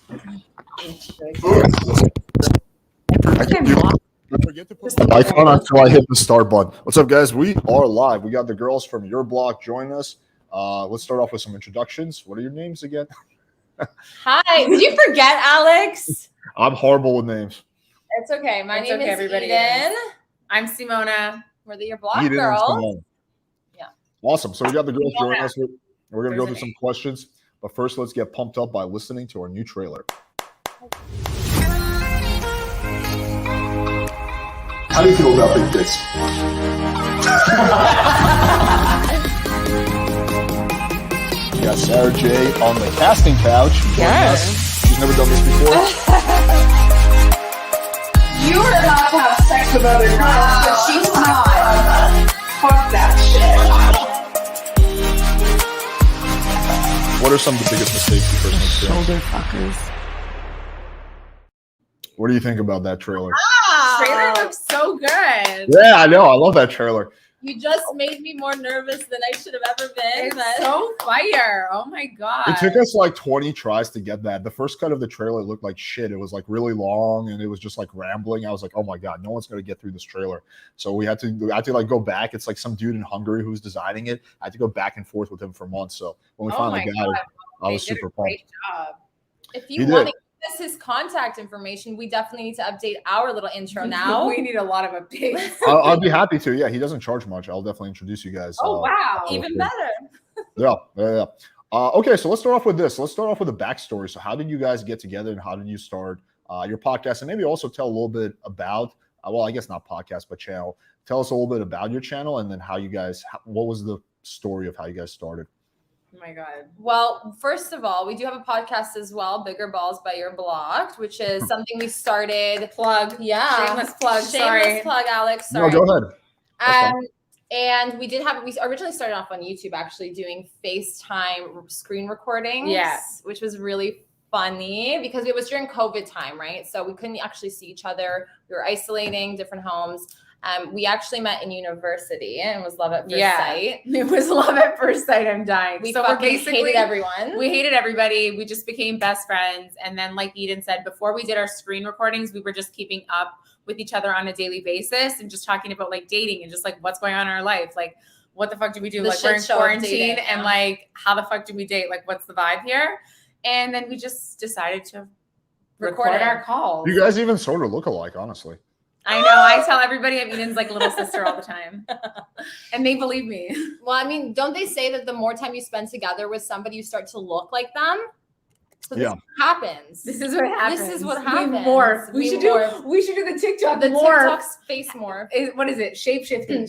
Don't forget to put the mic on until I hit the start button. What's up, guys? We are live. We got the girls from Urblocked joining us. Let's start off with some introductions. What are your names again? Hi. Did you forget, Alex? I'm horrible with names. It's okay. My name is everybody Eden. I'm Simona. We're the Urblocked girls. Yeah. Awesome. So we got the girls joining us. We're going to go through some questions. But first, let's get pumped up by listening to our new trailer. How do you feel about big dicks? We got Sarah J on the casting couch. Yes. She's never done this before. You are allowed to have sex with other girls, but she's not. Fuck that shit. What are some of the biggest mistakes you personally experienced? Shoulder fuckers. What do you think about that trailer? Trailer looks so good. Yeah, I know. I love that trailer. You just made me more nervous than I should have ever been. It's so fire. Oh my god. It took us like 20 tries to get that. The first cut of the trailer looked like shit. It was like really long and it was just like rambling. I was like, oh my god, no one's gonna get through this trailer. So I had to like go back. It's like some dude in Hungary who's designing it. I had to go back and forth with him for months. So when we finally got it, I was super pumped. Great job. If you want to give us his contact information, we definitely need to update our little intro now. We need a lot of updates. I'll be happy to. Yeah, he doesn't charge much. I'll definitely introduce you guys. Oh wow, even better. Yeah. Okay, so let's start off with this. Let's start off with a backstory. So how did you guys get together and how did you start your podcast? And maybe also tell a little bit about, well, I guess not podcast, but channel. Tell us a little bit about your channel and then how you guys, what was the story of how you guys started? Oh my god. Well, first of all, we do have a podcast as well, Bigger Balls by Urblocked, which is something we started. Plug. Yeah. Shameless plug. Shameless plug, Alex. Sorry. No, go ahead. And we originally started off on YouTube actually doing FaceTime screen recordings. Yes. Which was really funny because it was during COVID time, right? So we couldn't actually see each other. We were isolating, different homes. We actually met in university and it was love at first sight. It was love at first sight. I'm dying. We hated everyone. We hated everybody. We just became best friends. And then like Eden said, before we did our screen recordings, we were just keeping up with each other on a daily basis and just talking about like dating and just like what's going on in our life. Like what the fuck do we do? Like we're in quarantine and like how the fuck do we date? Like what's the vibe here? And then we just decided to record our calls. You guys even sort of look alike, honestly. I know. I tell everybody I'm Eden's like little sister all the time. And they believe me. Well, I mean, don't they say that the more time you spend together with somebody, you start to look like them? So this happens. This is what happens. This is what happens. We morph. We should do the TikTok. The TikTok's face morph. What is it? Shape-shifting.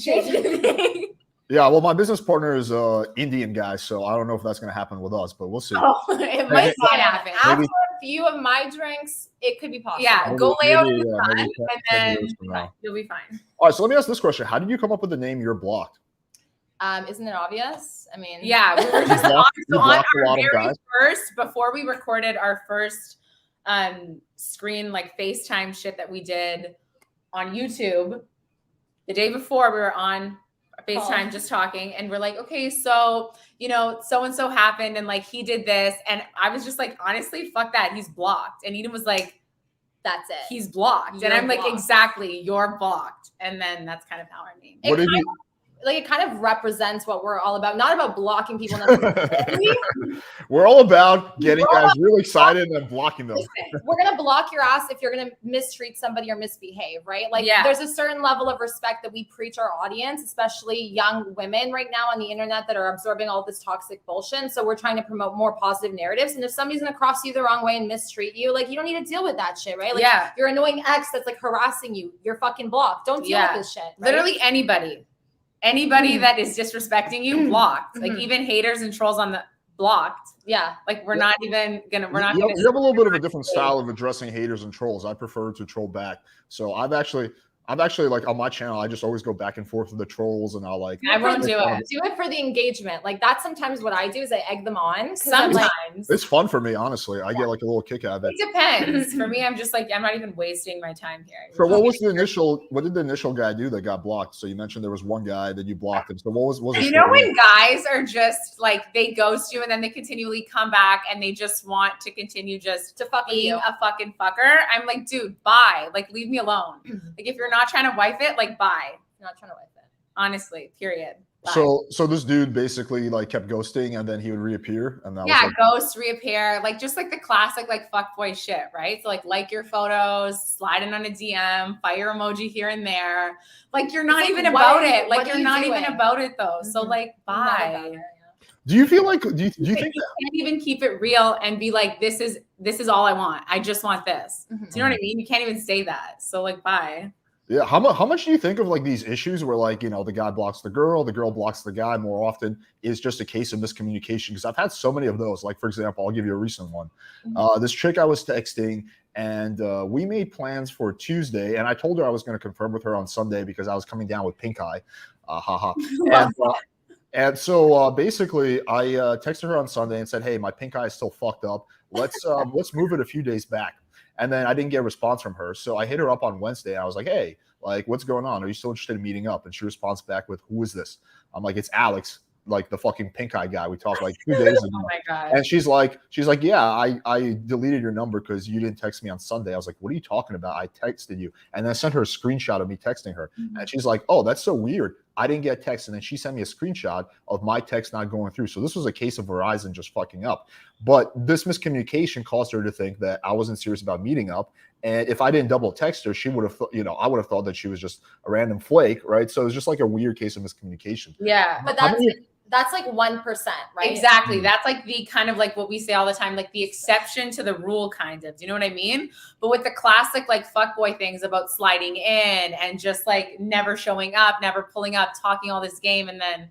Yeah, well, my business partner is Indian guy, so I don't know if that's going to happen with us, but we'll see. Oh, it might happen. After a few of my drinks, it could be possible. Yeah, go lay out in the sun, and then you'll be fine. All right, so let me ask this question. How did you come up with the name Urblocked? Isn't it obvious? I mean, yeah, we were just on our very first, before we recorded our first screen, like FaceTime shit that we did on YouTube, the day before we were on FaceTime just talking and we're like, okay, so so-and-so happened and like he did this and I was just like, honestly, fuck that, he's blocked. And Eden was like, that's it, he's blocked. And I'm like, exactly, you're blocked. And then that's kind of how our name. It kind of represents what we're all about. Not about blocking people necessarily. We're all about getting guys really excited and then blocking them. Listen, we're going to block your ass if you're going to mistreat somebody or misbehave, right? Like there's a certain level of respect that we preach our audience, especially young women right now on the internet that are absorbing all this toxic bullshit. So we're trying to promote more positive narratives. And if somebody's going to cross you the wrong way and mistreat you, like you don't need to deal with that shit, right? Like your annoying ex that's like harassing you, you're fucking blocked. Don't deal with this shit. Right? Literally anybody that is disrespecting you, blocked. Like even haters and trolls on the blocked. Yeah. Like we're not even gonna, we're not you gonna. You have a little bit of a different style of addressing haters and trolls. I prefer to troll back. So I've actually, I'm actually like on my channel, I just always go back and forth with the trolls and I'll like I won't do it. Do it for the engagement. Like that's sometimes what I do is I egg them on. Sometimes it's fun for me, honestly. I get like a little kick out of it. It depends. For me, I'm just like, I'm not even wasting my time here. So what did the initial guy do that got blocked? So you mentioned there was one guy that you blocked him. So what was you know when guys are just like they ghost you and then they continually come back and they just want to continue just to being a fucking fucker? I'm like, dude, bye. Like leave me alone. Like if you're not trying to wife it, like bye. Not trying to wife it. Honestly, period. Bye. So this dude basically like kept ghosting and then he would reappear and that was like, ghost, reappear, like just like the classic like fuckboy shit, right? So like your photos, slide in on a DM, fire emoji here and there. Like you're not even about it. Like you're not even about it though. So like bye. Do you feel like do you think you can't even keep it real and be like this is all I want. I just want this. Do you know what I mean? You can't even say that. So like bye. Yeah, how much do you think of like these issues where like, you know, the guy blocks the girl blocks the guy more often is just a case of miscommunication? Because I've had so many of those. Like, for example, I'll give you a recent one. This chick I was texting and we made plans for Tuesday and I told her I was going to confirm with her on Sunday because I was coming down with pink eye. And so basically I texted her on Sunday and said, hey, my pink eye is still fucked up. Let's move it a few days back. And then I didn't get a response from her. So I hit her up on Wednesday. And I was like, hey, like, what's going on? Are you still interested in meeting up? And she responds back with, who is this? I'm like, it's Alex, like the fucking pink eye guy. We talked like 2 days ago. Oh my God. And she's like, yeah, I deleted your number because you didn't text me on Sunday. I was like, what are you talking about? I texted you. And then I sent her a screenshot of me texting her. And she's like, oh, that's so weird. I didn't get a text. And then she sent me a screenshot of my text not going through. So this was a case of Verizon just fucking up. But this miscommunication caused her to think that I wasn't serious about meeting up. And if I didn't double text her, she would have, I would have thought that she was just a random flake, right? So it was just like a weird case of miscommunication. Yeah. But that's like 1%, right? Exactly. That's like the kind of like what we say all the time, like the exception to the rule kind of, do you know what I mean? But with the classic like fuckboy things about sliding in and just like never showing up, never pulling up, talking all this game and then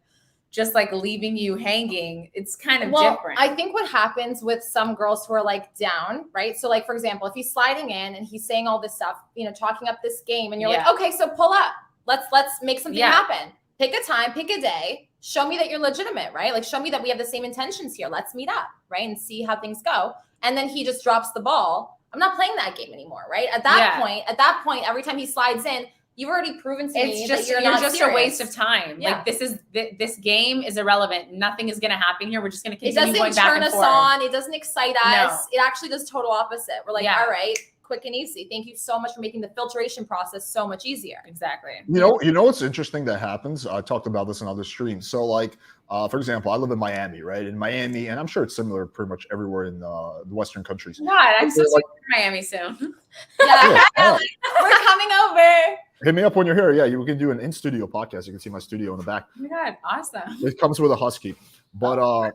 just like leaving you hanging, it's kind of different. I think what happens with some girls who are like down, right? So like, for example, if he's sliding in and he's saying all this stuff, talking up this game and you're like, okay, so pull up, let's make something happen. Pick a time, pick a day. Show me that you're legitimate, right? Like show me that we have the same intentions here. Let's meet up, right? And see how things go. And then he just drops the ball. I'm not playing that game anymore, right? At that point, every time he slides in, you've already proven to me that you're just a waste of time. Yeah. Like this game is irrelevant. Nothing is going to happen here. We're just going to continue going back and forth. It doesn't turn us on. It doesn't excite us. It actually does total opposite. We're like, all right, quick and easy. Thank you so much for making the filtration process so much easier. Exactly. You know what's interesting that happens? I talked about this in other streams. So like, for example, I live in Miami, right? In Miami, and I'm sure it's similar pretty much everywhere in the Western countries. God, I'm so like, Miami soon. We're coming over. Hit me up when you're here. Yeah, you can do an in-studio podcast. You can see my studio in the back. Oh my God, awesome. It comes with a husky. But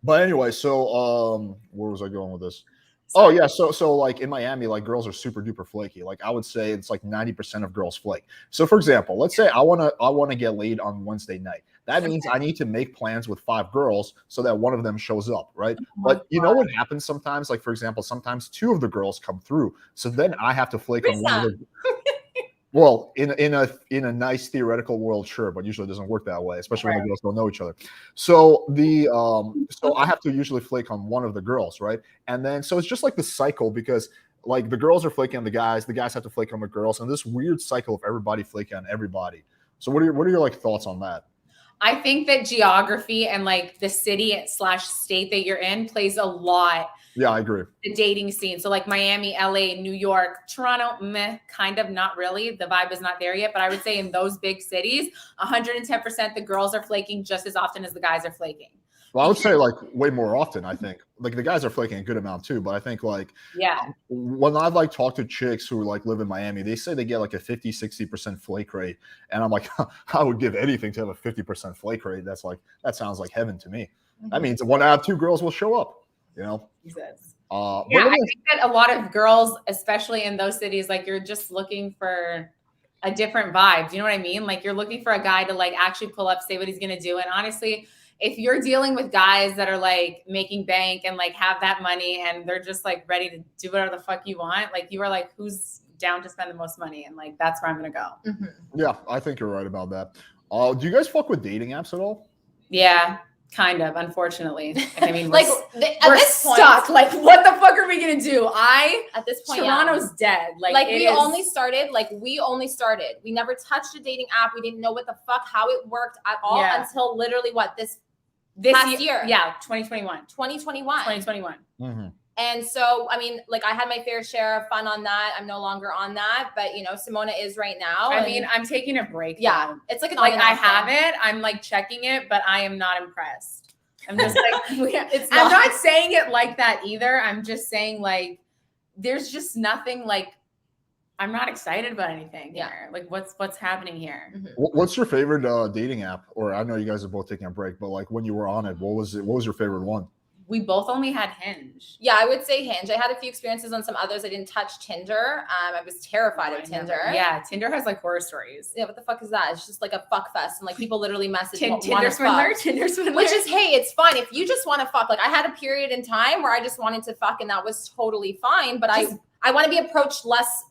anyway, so where was I going with this? Oh yeah, so like in Miami, like girls are super duper flaky. Like I would say it's like 90% of girls flake. So for example, let's say I wanna get laid on Wednesday night. That means I need to make plans with 5 girls so that one of them shows up, right? But you know what happens sometimes? Like for example, sometimes 2 of the girls come through. So then I have to flake on one of the Well, in a nice theoretical world, sure, but usually it doesn't work that way, especially when the girls don't know each other. So so I have to usually flake on one of the girls, right? And then so it's just like the cycle because like the girls are flaking on the guys have to flake on the girls, and this weird cycle of everybody flaking on everybody. So what are your like thoughts on that? I think that geography and like the city/state that you're in plays a lot. Yeah, I agree. The dating scene. So like Miami, LA, New York, Toronto, kind of not really. The vibe is not there yet. But I would say in those big cities, 110% the girls are flaking just as often as the guys are flaking. Well, I would say like way more often, I think. Like the guys are flaking a good amount too, but I think like when I've like talked to chicks who like live in Miami, they say they get like a 50-60% flake rate. And I'm like, I would give anything to have a 50% flake rate. That sounds like heaven to me. That means 1 out of 2 girls will show up. Jesus. I think that a lot of girls, especially in those cities, like you're just looking for a different vibe. Do you know what I mean? Like you're looking for a guy to like actually pull up, say what he's going to do. And honestly, if you're dealing with guys that are like making bank and like have that money and they're just like ready to do whatever the fuck you want, like you are like, who's down to spend the most money, and like that's where I'm gonna go. Yeah, I think you're right about that. Do you guys fuck with dating apps at all? Yeah, kind of. Unfortunately, I mean, like we're stuck. Like, what the fuck are we gonna do? At this point, Toronto's dead. Like we only started. We never touched a dating app. We didn't know what the fuck how it worked at all until literally this past year. Yeah, 2021. 2021. Mm-hmm. And so, I mean, like I had my fair share of fun on that. I'm no longer on that, but you know, Simona is right now. I mean, I'm taking a break. Yeah, now. it's like I have it. I'm like checking it, but I am not impressed. I'm just like, I'm not saying it like that either. I'm just saying like, there's just nothing like. I'm not excited about anything here. Like, what's happening here? What's your favorite dating app? Or I know you guys are both taking a break, but like when you were on it, what was your favorite one? We both only had Hinge. Yeah, I would say Hinge. I had a few experiences on some others. I didn't touch Tinder. I was terrified of Tinder. Yeah, Tinder has like horror stories. Yeah, what the fuck is that? It's just like a fuck fest, and like people literally message Tinder swindler. Which is, hey, it's fine if you just want to fuck. Like I had a period in time where I just wanted to fuck, and that was totally fine. But I want to be approached less,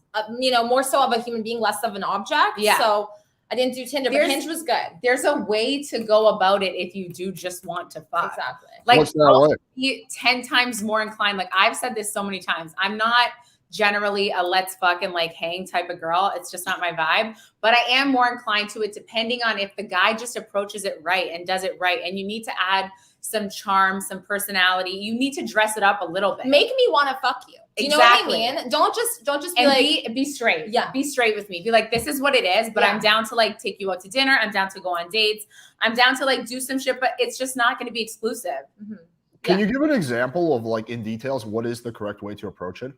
more so of a human being, less of an object. Yeah. So I didn't do Tinder, but Hinge was good. There's a way to go about it if you do just want to fuck. Exactly. Like, what's that way? Be 10 times more inclined. Like I've said this so many times. I'm not generally a let's fuck and like hang type of girl. It's just not my vibe. But I am more inclined to it depending on if the guy just approaches it right and does it right. And you need to add some charm, some personality. You need to dress it up a little bit. Make me want to fuck you. Do you know what I mean? Don't just be like, be straight. Yeah. Be straight with me. Be like, this is what it is, but I'm down to like take you out to dinner. I'm down to go on dates. I'm down to like do some shit, but it's just not going to be exclusive. Can you give an example of like in details, what is the correct way to approach it?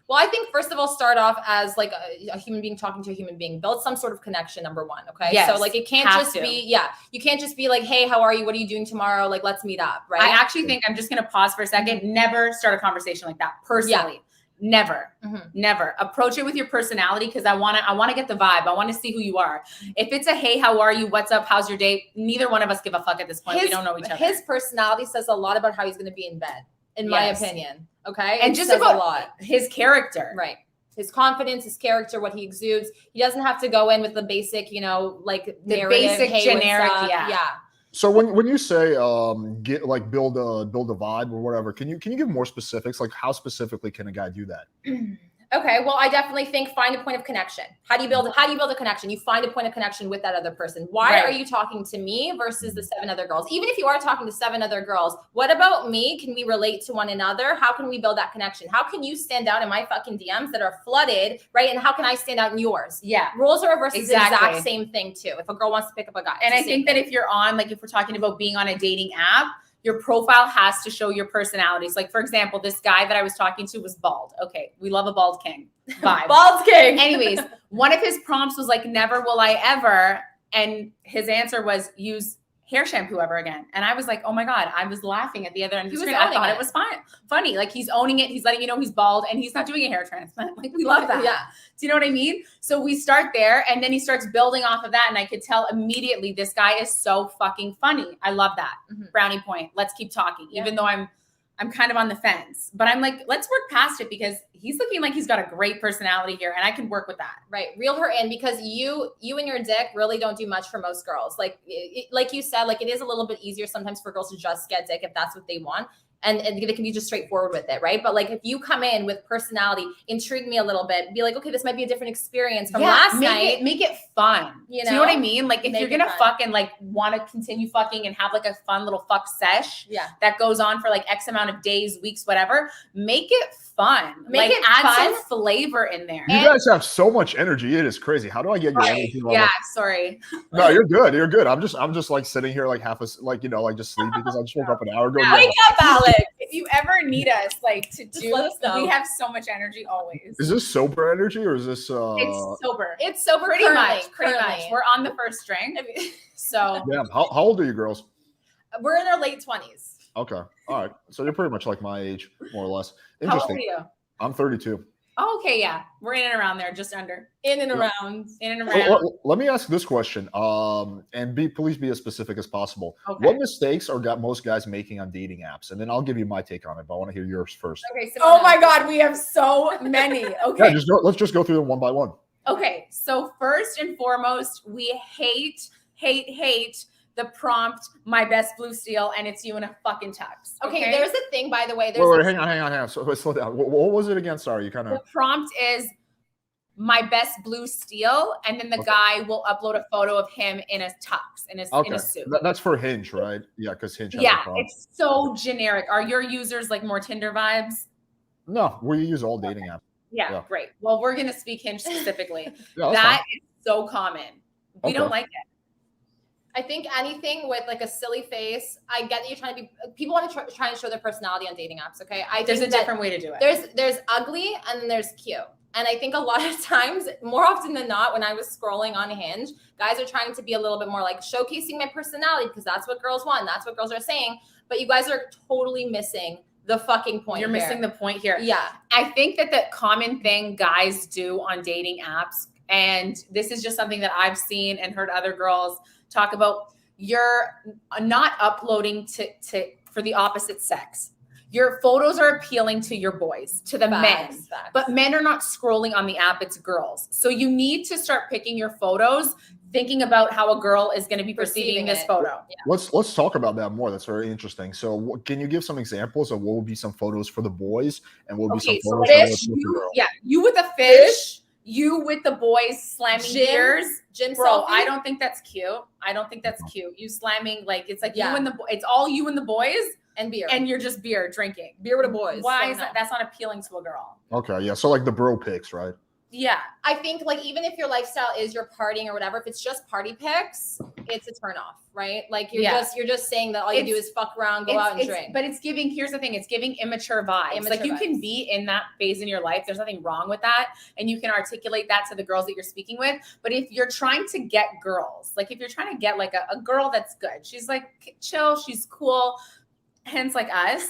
Well, I think first of all, start off as like a human being talking to a human being. Build some sort of connection, number one. Okay. Yes, so like it can't just be, you can't just be like, hey, how are you? What are you doing tomorrow? Like, let's meet up. Right. I actually think I'm just going to pause for a second. Never start a conversation like that personally. Never, never approach it with your personality. Cause I want to get the vibe. I want to see who you are. If it's a, hey, how are you? What's up? How's your day? Neither one of us give a fuck at this point. We don't know each other. His personality says a lot about how he's going to be in bed, in my opinion. Okay. And just about a lot. His character. Right. His confidence, his character, what he exudes. He doesn't have to go in with the basic, like the basic generic. Yeah. So when you say build a vibe or whatever, can you give more specifics? Like how specifically can a guy do that? Okay, well, I definitely think find a point of connection. How do you build a connection? You find a point of connection with that other person. Why are you talking to me versus the 7 other girls? Even if you are talking to 7 other girls, what about me? Can we relate to one another? How can we build that connection? How can you stand out in my fucking DMs that are flooded, right? And how can I stand out in yours? Yeah. Roles are reversed. Exactly. The exact same thing too. If a girl wants to pick up a guy. And I think that if you're on, like if we're talking about being on a dating app, your profile has to show your personalities. Like, for example, this guy that I was talking to was bald. Okay, we love a bald king. Vibe. Bald king. Anyways, one of his prompts was like, never will I ever. And his answer was use hair shampoo ever again. And I was like, oh my God, I was laughing at the other end of the screen. I thought it was funny. Like he's owning it. He's letting you know he's bald and he's not doing a hair transplant. Like we love that. Yeah. Do you know what I mean? So we start there and then he starts building off of that. And I could tell immediately this guy is so fucking funny. I love that. Brownie point. Let's keep talking. Even though I'm kind of on the fence, but I'm like, let's work past it because he's looking like he's got a great personality here and I can work with that. Right. Reel her in because you and your dick really don't do much for most girls. Like you said, like it is a little bit easier sometimes for girls to just get dick if that's what they want. And they can be just straightforward with it, right? But like if you come in with personality, intrigue me a little bit, be like, okay, this might be a different experience from last night. Make it fun. Do you know what I mean? Like if you're gonna fuck and like want to continue fucking and have like a fun little fuck sesh that goes on for like X amount of days, weeks, whatever, make it fun. Add some flavor in there. You guys have so much energy. It is crazy. How do I get your energy level? Yeah, sorry. No, you're good. You're good. I'm just like sitting here like just sleeping because I just woke up an hour ago. Wake up, Alex. If you ever need us like to do, we have so much energy always. Is this sober energy or is this It's sober. It's sober pretty much. We're on the first string. So yeah. How old are you girls? We're in our late 20s. Okay. All right. So you're pretty much like my age, more or less. Interesting. How old are you? I'm 32. Oh, okay, yeah, we're in and around there, just under, in and around. Let me ask this question, and please be as specific as possible. Okay. What mistakes are most guys making on dating apps? And then I'll give you my take on it, but I want to hear yours first. Okay. Oh my God, we have so many. Okay. Yeah, let's just go through them one by one. Okay, so first and foremost, we hate the prompt, my best blue steel, and it's you in a fucking tux. Okay, there's a thing, by the way. Wait, hang on. So slow down. What was it again? Sorry, you kind of. The prompt is my best blue steel, and then the guy will upload a photo of him in a tux, in a suit. That's for Hinge, right? Yeah, because Hinge. It's so generic. Are your users like more Tinder vibes? No, we use all dating apps. Yeah, great. Well, we're gonna speak Hinge specifically. Yeah, that is so common. We don't like it. I think anything with like a silly face. I get that you're trying to be. People want to try and show their personality on dating apps. Okay, there's a different way to do it. There's ugly and then there's cute. And I think a lot of times, more often than not, when I was scrolling on Hinge, guys are trying to be a little bit more like showcasing my personality because that's what girls want. That's what girls are saying. But you guys are totally missing the fucking point. You're missing the point here. Yeah. I think that the common thing guys do on dating apps, and this is just something that I've seen and heard other girls talk about, you're not uploading for the opposite sex. Your photos are appealing to your boys, to the men, but men are not scrolling on the app, it's girls. So you need to start picking your photos, thinking about how a girl is going to be perceiving this photo. Yeah. Let's talk about that more. That's very interesting. So can you give some examples of what would be some photos for the boys and what would be some photos for the girls? Yeah, you with a fish. You with the boys slamming beers. Gym Bro, selfie? I don't think that's cute. You slamming, like, it's like you and it's all you and the boys. And beer. And you're just drinking. Beer with the boys. Why is that? That's not appealing to a girl. Okay, yeah. So like the bro pics, right? Yeah. I think like even if your lifestyle is you're partying or whatever, if it's just party pics, it's a turn off, right? Like you're just saying that all you do is fuck around, go out and drink. But it's giving, here's the thing, it's giving immature vibes. Like you can be in that phase in your life. There's nothing wrong with that. And you can articulate that to the girls that you're speaking with. But if you're trying to get girls, like if you're trying to get like a girl that's good, she's like chill, she's cool, hence like us.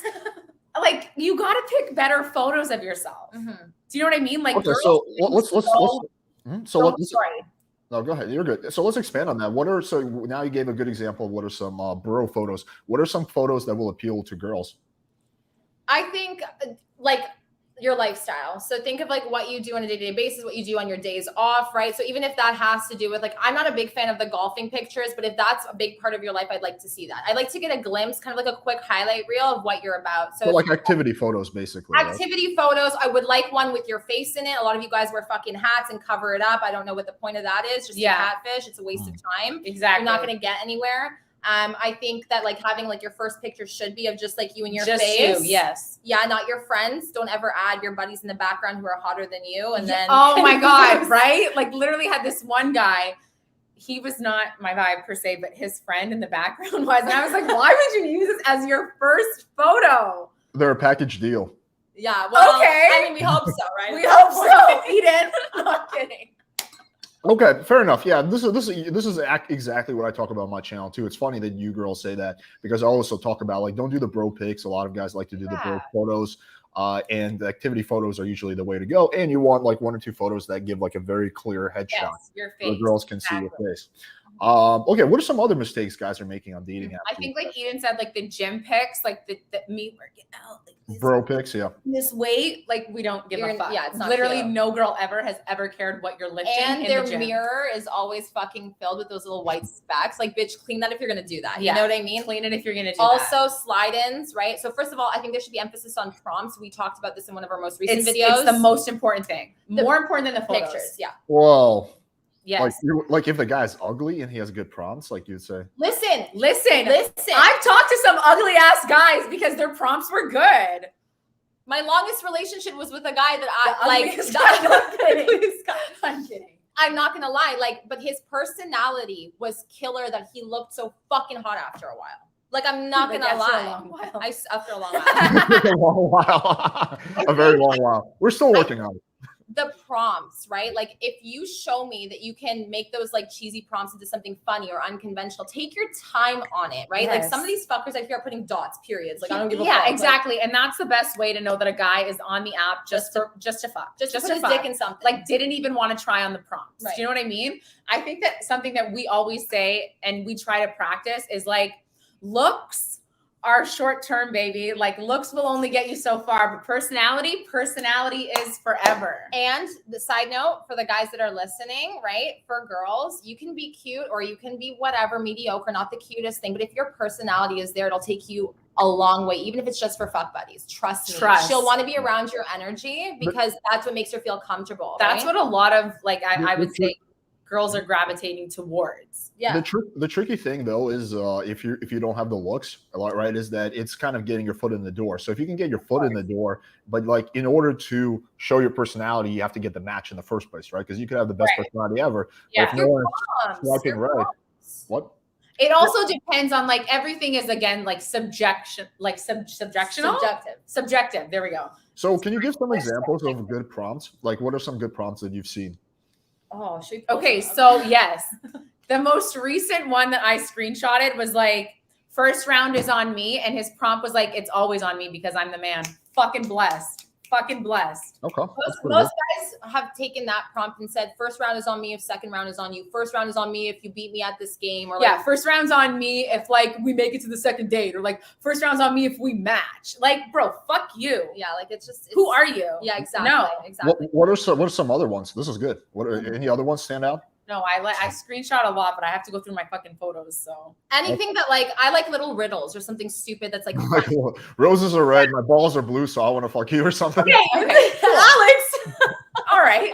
Like you got to pick better photos of yourself. Mm-hmm. Do you know what I mean? Like, okay, so let's sorry. No, go ahead. You're good. So let's expand on that. So now you gave a good example of what are some bro photos. What are some photos that will appeal to girls? I think like your lifestyle. So think of like what you do on a day-to-day basis, what you do on your days off, right? So even if that has to do with like, I'm not a big fan of the golfing pictures, but if that's a big part of your life, I'd like to see that. I'd like to get a glimpse, kind of like a quick highlight reel of what you're about. So like activity photos, basically. Activity photos. I would like one with your face in it. A lot of you guys wear fucking hats and cover it up. I don't know what the point of that is. Just a catfish. It's a waste of time. Exactly. You're not going to get anywhere. I think that like having like your first picture should be of just like you and your just face. You, yes. Yeah, not your friends. Don't ever add your buddies in the background who are hotter than you. And then oh my God, right? Like literally had this one guy. He was not my vibe per se, but his friend in the background was. And I was like, why would you use this as your first photo? They're a package deal. Yeah. Well, okay. I mean, we hope so, right? We hope so, Eden. I'm not kidding. Okay, fair enough. Yeah, this is exactly what I talk about on my channel too. It's funny that you girls say that because I also talk about like don't do the bro pics. A lot of guys like to do the bro photos, and the activity photos are usually the way to go. And you want like 1 or 2 photos that give like a very clear headshot. Yes, your face. Where girls can see your face. Okay, what are some other mistakes guys are making on dating apps? I think like Eden said, like the gym pics, like the me working out, like this, bro pics, yeah. This weight, like we don't give a fuck. Yeah, it's not literally cute. No girl ever has ever cared what you're lifting. And in their the gym. mirror is always fucking filled with those little white specks. Like, bitch, clean that if you're gonna do that. You know what I mean? Clean it if you're gonna do also, slide-ins, right? So first of all, I think there should be emphasis on prompts. We talked about this in one of our most recent videos. It's the most important thing. More important than the photos. Pictures. Yeah. Whoa. Yes. Like if the guy's ugly and he has good prompts, like you'd say. Listen. I've talked to some ugly ass guys because their prompts were good. My longest relationship was with a guy that I'm kidding. I'm not gonna lie, like, but his personality was killer that he looked so fucking hot after a while. Like, I'm not gonna lie. After a long while. A long while. A very long while. We're still working on it. the prompts, right? Like if you show me that you can make those like cheesy prompts into something funny or unconventional, take your time on it, right? Like some of these fuckers I hear are putting dots, periods. Like I don't give a fuck. Yeah, exactly. And that's the best way to know that a guy is on the app just to fuck. Just to put his dick in something. Like didn't even want to try on the prompts. Right. Do you know what I mean? I think that something that we always say and we try to practice is like looks are short-term, baby. Like looks will only get you so far, but personality is forever. And the side note for the guys that are listening, right? For girls, you can be cute or you can be whatever, mediocre, not the cutest thing. But if your personality is there, it'll take you a long way, even if it's just for fuck buddies. Trust me. She'll want to be around your energy because that's what makes her feel comfortable. That's what a lot of like I would say girls are gravitating towards. Yeah. The tricky thing though is if you don't have the looks, right, is that it's kind of getting your foot in the door. So if you can get your foot in the door, but like in order to show your personality, you have to get the match in the first place, right? Because you could have the best personality ever. Yeah. But if no one's swiping right, what? It also depends on like everything is again like subjective. There we go. So can you give some examples of good prompts? Like what are some good prompts that you've seen? Oh, okay. So yes, the most recent one that I screenshotted was like, first round is on me. And his prompt was like, it's always on me because I'm the man. Fucking blessed. Okay. Most guys have taken that prompt and said, first round is on me if second round is on you. First round is on me if you beat me at this game. Or like, first round's on me if like we make it to the second date. Or like first round's on me if we match. Like, bro, fuck you. Yeah, like it's who are you? Yeah, exactly. No. Exactly. What are some other ones? This is good. What are any other ones stand out? No, I screenshot a lot, but I have to go through my fucking photos. So anything that like I like little riddles or something stupid that's like roses are red, my balls are blue, so I want to fuck you or something. Okay. Alex. All right.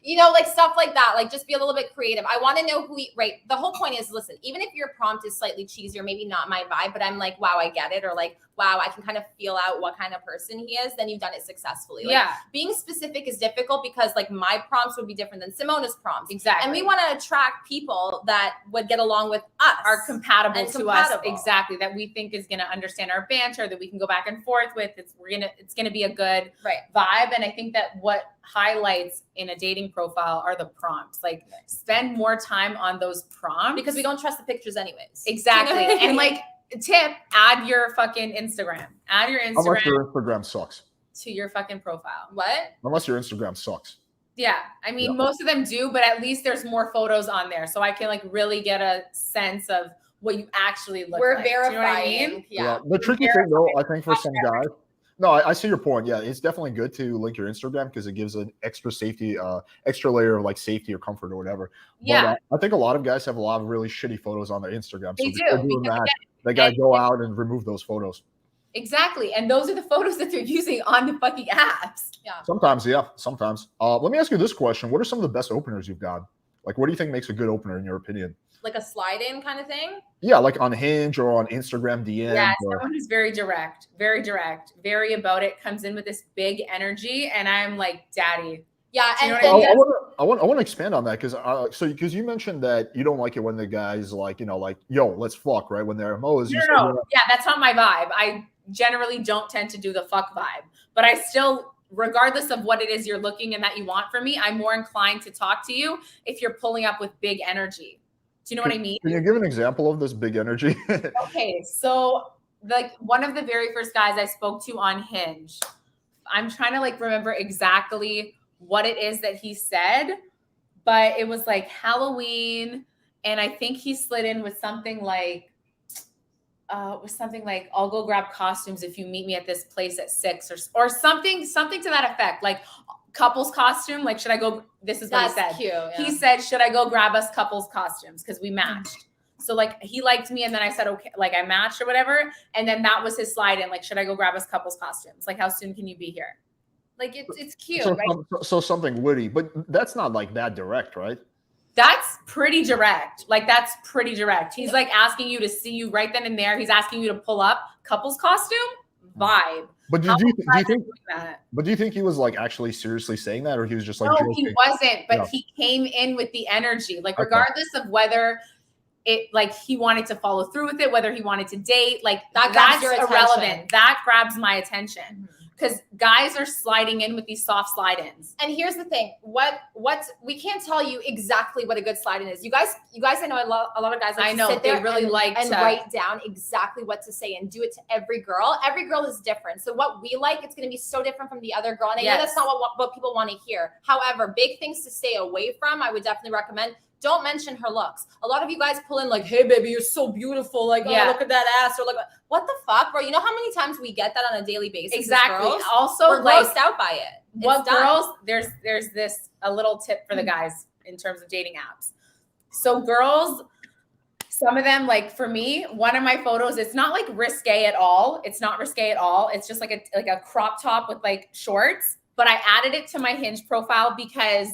You know, like stuff like that, like just be a little bit creative. I want to know right. The whole point is, listen, even if your prompt is slightly cheesy or maybe not my vibe, but I'm like, wow, I get it. Or like, wow, I can kind of feel out what kind of person he is. Then you've done it successfully. Like, being specific is difficult because like my prompts would be different than Simona's prompts. Exactly. And we want to attract people that would get along with us. Are compatible to us. Exactly. That we think is going to understand our banter, that we can go back and forth with. It's going to be a good vibe. And I think that what highlights in a dating profile are the prompts. Like spend more time on those prompts because we don't trust the pictures anyways. Exactly. And like tip, add your fucking Instagram. Add your Instagram. Unless your Instagram sucks. To your fucking profile. What? Unless your Instagram sucks. Yeah. I mean, most of them do, but at least there's more photos on there. So I can like really get a sense of what you actually look We're like. verifying. Do you know what I mean? Yeah. The tricky thing though, I think for some guys, no, I see your point. Yeah, it's definitely good to link your Instagram because it gives an extra safety, extra layer of like safety or comfort or whatever. Yeah. But I think a lot of guys have a lot of really shitty photos on their Instagram. So they do. Doing that, they gotta go out and remove those photos. Exactly. And those are the photos that they're using on the fucking apps. Yeah. Sometimes. Let me ask you this question. What are some of the best openers you've got? Like, what do you think makes a good opener in your opinion? Like a slide-in kind of thing? Yeah, like on Hinge or on Instagram DM. Yeah, someone who's very direct, very about it, comes in with this big energy, and I'm like, daddy. Yeah, and I want to expand on that because you mentioned that you don't like it when the guy's like, you know, like, yo, let's fuck, right? When they're MOs. No. Yeah, that's not my vibe. I generally don't tend to do the fuck vibe, but I still, regardless of what it is you're looking and that you want from me, I'm more inclined to talk to you if you're pulling up with big energy. Do you know what I mean? Can you give an example of this big energy? Okay, so like one of the very first guys I spoke to on Hinge, I'm trying to like remember exactly what it is that he said, but it was like Halloween, and I think he slid in with something like, I'll go grab costumes if you meet me at this place at 6 or something to that effect, like couples costume. Like, should I go? This is what he said. Cute, yeah. He said, should I go grab us couples costumes? Because we matched. So like he liked me, and then I said, okay, like I matched or whatever. And then that was his slide in, like, should I go grab us couples costumes? Like, how soon can you be here? Like it's cute, so, right? So something witty, but that's not like that direct, right? That's pretty direct. Like that's pretty direct. He's like asking you to see you right then and there. He's asking you to pull up couples costume vibe. But do you think he was like actually seriously saying that, or he was just like joking? He wasn't, but he came in with the energy. Like regardless of whether it like he wanted to follow through with it, whether he wanted to date, like that's irrelevant. That grabs my attention. because guys are sliding in with these soft slide-ins. And here's the thing: what we can't tell you exactly what a good slide-in is. You guys, I know a lot of guys like to sit there really like and write down exactly what to say and do it to every girl. Every girl is different, so what we like, it's going to be so different from the other girl. And I know that's not what people want to hear. However, big things to stay away from. I would definitely recommend. Don't mention her looks. A lot of you guys pull in like, hey, baby, you're so beautiful. Like, oh, look at that ass. Or like, what the fuck, bro? You know how many times we get that on a daily basis? Exactly. Girls? Also, we're grossed out by it. What girls, there's this, a little tip for the guys in terms of dating apps. So girls, some of them, like for me, one of my photos, it's not like risque at all. It's not risque at all. It's just like a crop top with like shorts. But I added it to my Hinge profile because,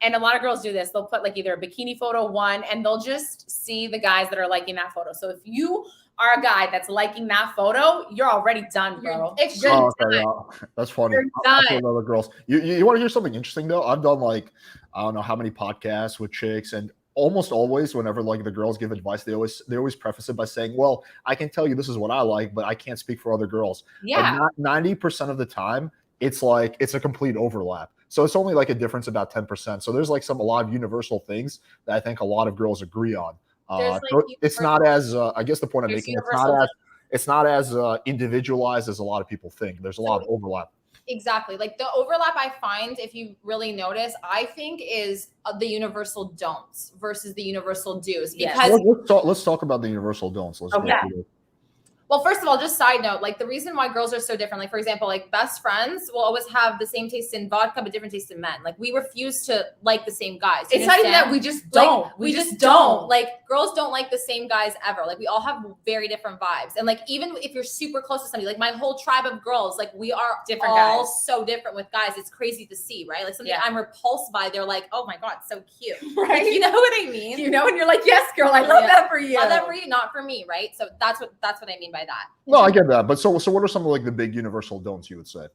and a lot of girls do this, they'll put like either a bikini photo and they'll just see the guys that are liking that photo. So if you are a guy that's liking that photo, you're already done, bro. That's funny. I feel other girls. You want to hear something interesting though? I've done like, I don't know how many podcasts with chicks, and almost always whenever like the girls give advice, they always preface it by saying, well, I can tell you this is what I like, but I can't speak for other girls. Yeah. Like 90% of the time, it's like, it's a complete overlap. So it's only like a difference about 10%. So there's like a lot of universal things that I think a lot of girls agree on. It's not as, I guess the point I'm making, it's not as individualized as a lot of people think. There's a lot of overlap. Exactly. Like the overlap I find, if you really notice, I think is the universal don'ts versus the universal do's. Because let's talk about the universal don'ts. Let's go through it. Well, first of all, just side note, like the reason why girls are so different, like for example, like best friends will always have the same taste in vodka, but different taste in men. Like we refuse to like the same guys. It's not even that, we just don't. Like, we just don't. Like girls don't like the same guys ever. Like we all have very different vibes. And like even if you're super close to somebody, like my whole tribe of girls, like we are different all guys. So different with guys. It's crazy to see, right? Like something I'm repulsed by, they're like, oh my God, so cute. Right? Like, you know what I mean? You know, and you're like, yes, girl, I love that for you. Love that for you, not for me, right? So that's what I mean by that. No, I get that. But so what are some of like the big universal don'ts you would say?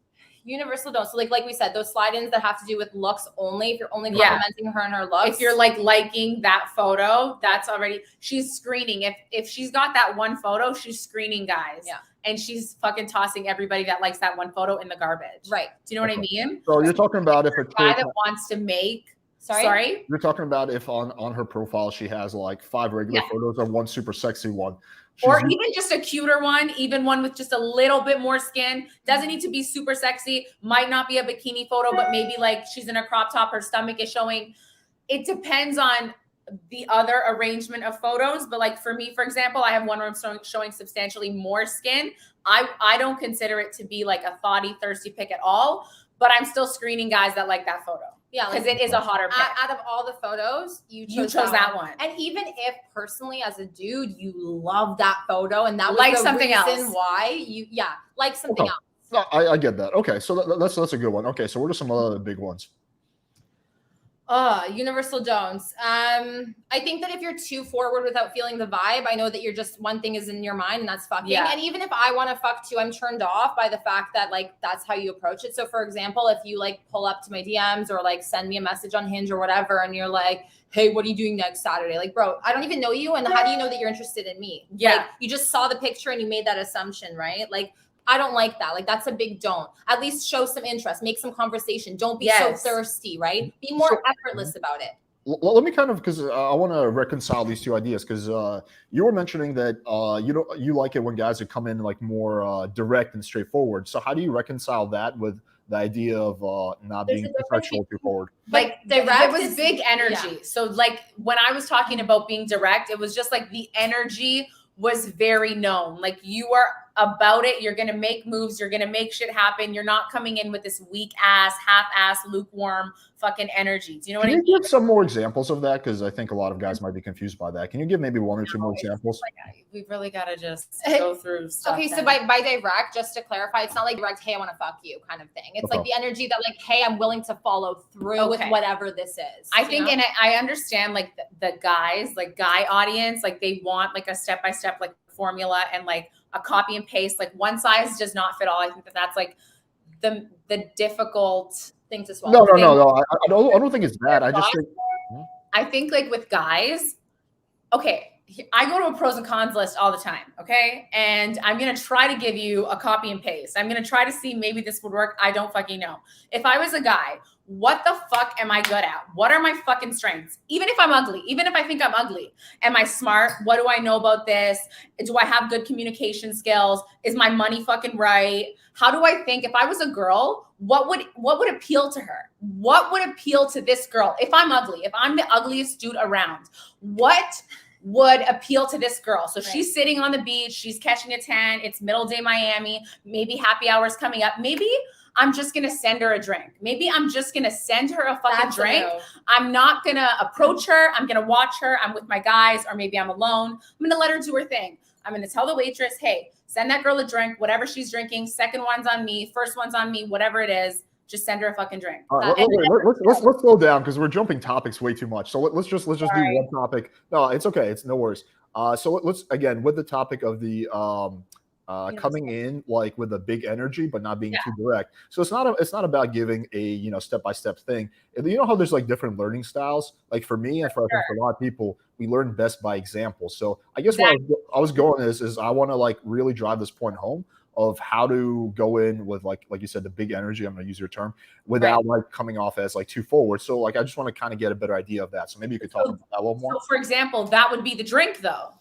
Universal don'ts. So like we said, those slide-ins that have to do with looks only. If you're only complimenting her and her looks. If you're like liking that photo, that's already, she's screening. If she's got that one photo, she's screening guys. Yeah. And she's fucking tossing everybody that likes that one photo in the garbage. Right. Do you know what I mean? So you're talking about if a guy that wants to make Sorry? You're talking about if on her profile she has like 5 regular photos and one super sexy one. Or even just a cuter one, even one with just a little bit more skin. Doesn't need to be super sexy. Might not be a bikini photo, but maybe like she's in a crop top, her stomach is showing. It depends on the other arrangement of photos. But like for me, for example, I have one where I'm showing substantially more skin. I don't consider it to be like a thoughty, thirsty pic at all, but I'm still screening guys that like that photo. Yeah, because it is a hotter pic. Out of all the photos, you chose that one. And even if personally, as a dude, you love that photo and that was like the something reason else. Why you like something else. No, I get that. Okay, so that's a good one. Okay, so what are some other big ones? Universal don'ts. I think that if you're too forward without feeling the vibe, I know that you're just one thing is in your mind and that's fucking. Yeah. And even if I want to fuck too, I'm turned off by the fact that like that's how you approach it. So for example, if you like pull up to my DMs or like send me a message on Hinge or whatever, and you're like, hey, what are you doing next Saturday? Like, bro, I don't even know you, and how do you know that you're interested in me? Yeah, like, you just saw the picture and you made that assumption, right? Like, I don't like that. Like, that's a big don't. At least show some interest, make some conversation. Don't be so thirsty, right? Be more effortless about it. Let me kind of, because I want to reconcile these two ideas, because you were mentioning that you like it when guys would come in like more direct and straightforward. So how do you reconcile that with the idea of not being professional too forward? Like direct, it was big energy. Yeah. So like when I was talking about being direct, it was just like the energy was very known. Like you are about it. You're going to make moves. You're going to make shit happen. You're not coming in with this weak ass, half ass, lukewarm fucking energy. Do you know what I mean? Can you give some more examples of that? Because I think a lot of guys might be confused by that. Can you give maybe one or two more examples? Like, we've really got to just go through stuff. Okay, so by direct, just to clarify, it's not like direct, hey, I want to fuck you kind of thing. It's like the energy that like, hey, I'm willing to follow through with whatever this is. I think, and I understand like the guys, like guy audience, like they want like a step-by-step like formula and like a copy and paste. Like one size does not fit all. I think that's like the difficult thing to swallow. No. I don't think it's that. I just think like with guys, okay, I go to a pros and cons list all the time, okay? And I'm going to try to give you a copy and paste. I'm going to try to see maybe this would work. I don't fucking know. If I was a guy, what the fuck am I good at? What are my fucking strengths? Even if I'm ugly, even if I think I'm ugly, am I smart? What do I know about this? Do I have good communication skills? Is my money fucking right? How do I think? If I was a girl, what would appeal to her? What would appeal to this girl? If I'm ugly, if I'm the ugliest dude around, what would appeal to this girl? So she's sitting on the beach, she's catching a tan, it's middle day Miami, maybe happy hours coming up. Maybe I'm just going to send her a drink. Maybe I'm just going to send her a fucking drink. I'm not going to approach her. I'm going to watch her. I'm with my guys, or maybe I'm alone. I'm going to let her do her thing. I'm going to tell the waitress, hey, send that girl a drink, whatever she's drinking. Second one's on me. First one's on me, whatever it is. Just send her a fucking drink. Let's slow down because we're jumping topics way too much. So let's just do one topic. No, it's okay. It's no worries. So let's again with the topic of the coming in like with a big energy but not being too direct. So it's not about giving a step-by-step thing. You know how there's like different learning styles. Like for me and for a lot of people, we learn best by example. So I guess where I was going is I want to like really drive this point home of how to go in with like you said, the big energy, I'm going to use your term, without like coming off as like too forward. So like I just want to kind of get a better idea of that. So maybe you could talk about that a little more. So for example, that would be the drink though.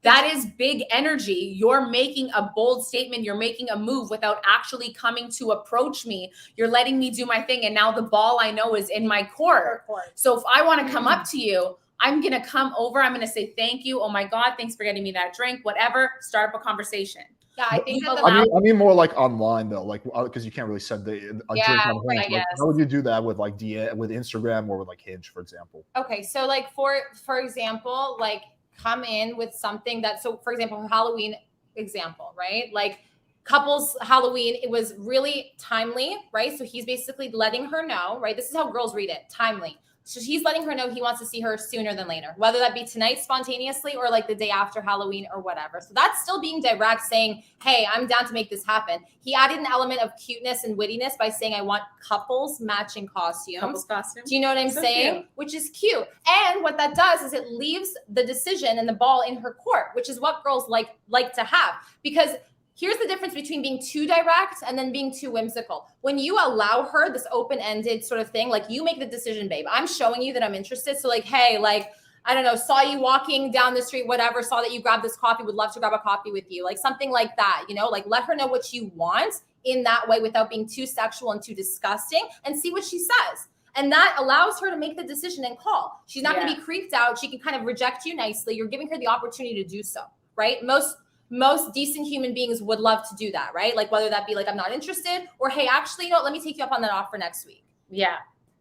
That is big energy. You're making a bold statement. You're making a move without actually coming to approach me. You're letting me do my thing. And now the ball I know is in my court. So if I want to come up to you, I'm going to come over. I'm going to say, thank you. Oh my God, thanks for getting me that drink, whatever. Start up a conversation. Yeah, I think I mean more like online though, like because you can't really send a drink on Hinge. Like, how would you do that with like with Instagram or with like Hinge, for example? Okay, so like for example, like come in with something that, so for example, Halloween example, right? Like couples Halloween, it was really timely, right? So he's basically letting her know, right? This is how girls read it, timely. So he's letting her know he wants to see her sooner than later, whether that be tonight spontaneously or like the day after Halloween or whatever. So that's still being direct, saying, hey, I'm down to make this happen. He added an element of cuteness and wittiness by saying, I want couples matching costumes. Couples costumes. Do you know what I'm saying? Cute. Which is cute. And what that does is it leaves the decision and the ball in her court, which is what girls like to have. Because here's the difference between being too direct and then being too whimsical. When you allow her this open-ended sort of thing, like you make the decision, babe. I'm showing you that I'm interested. So like, hey, like, I don't know, saw you walking down the street, whatever, saw that you grabbed this coffee, would love to grab a coffee with you. Like something like that, like let her know what you want in that way without being too sexual and too disgusting, and see what she says. And that allows her to make the decision and call. She's not going to be creeped out. She can kind of reject you nicely. You're giving her the opportunity to do so, right? Most decent human beings would love to do that, right? Like whether that be like, I'm not interested, or hey, actually, let me take you up on that offer next week. Yeah.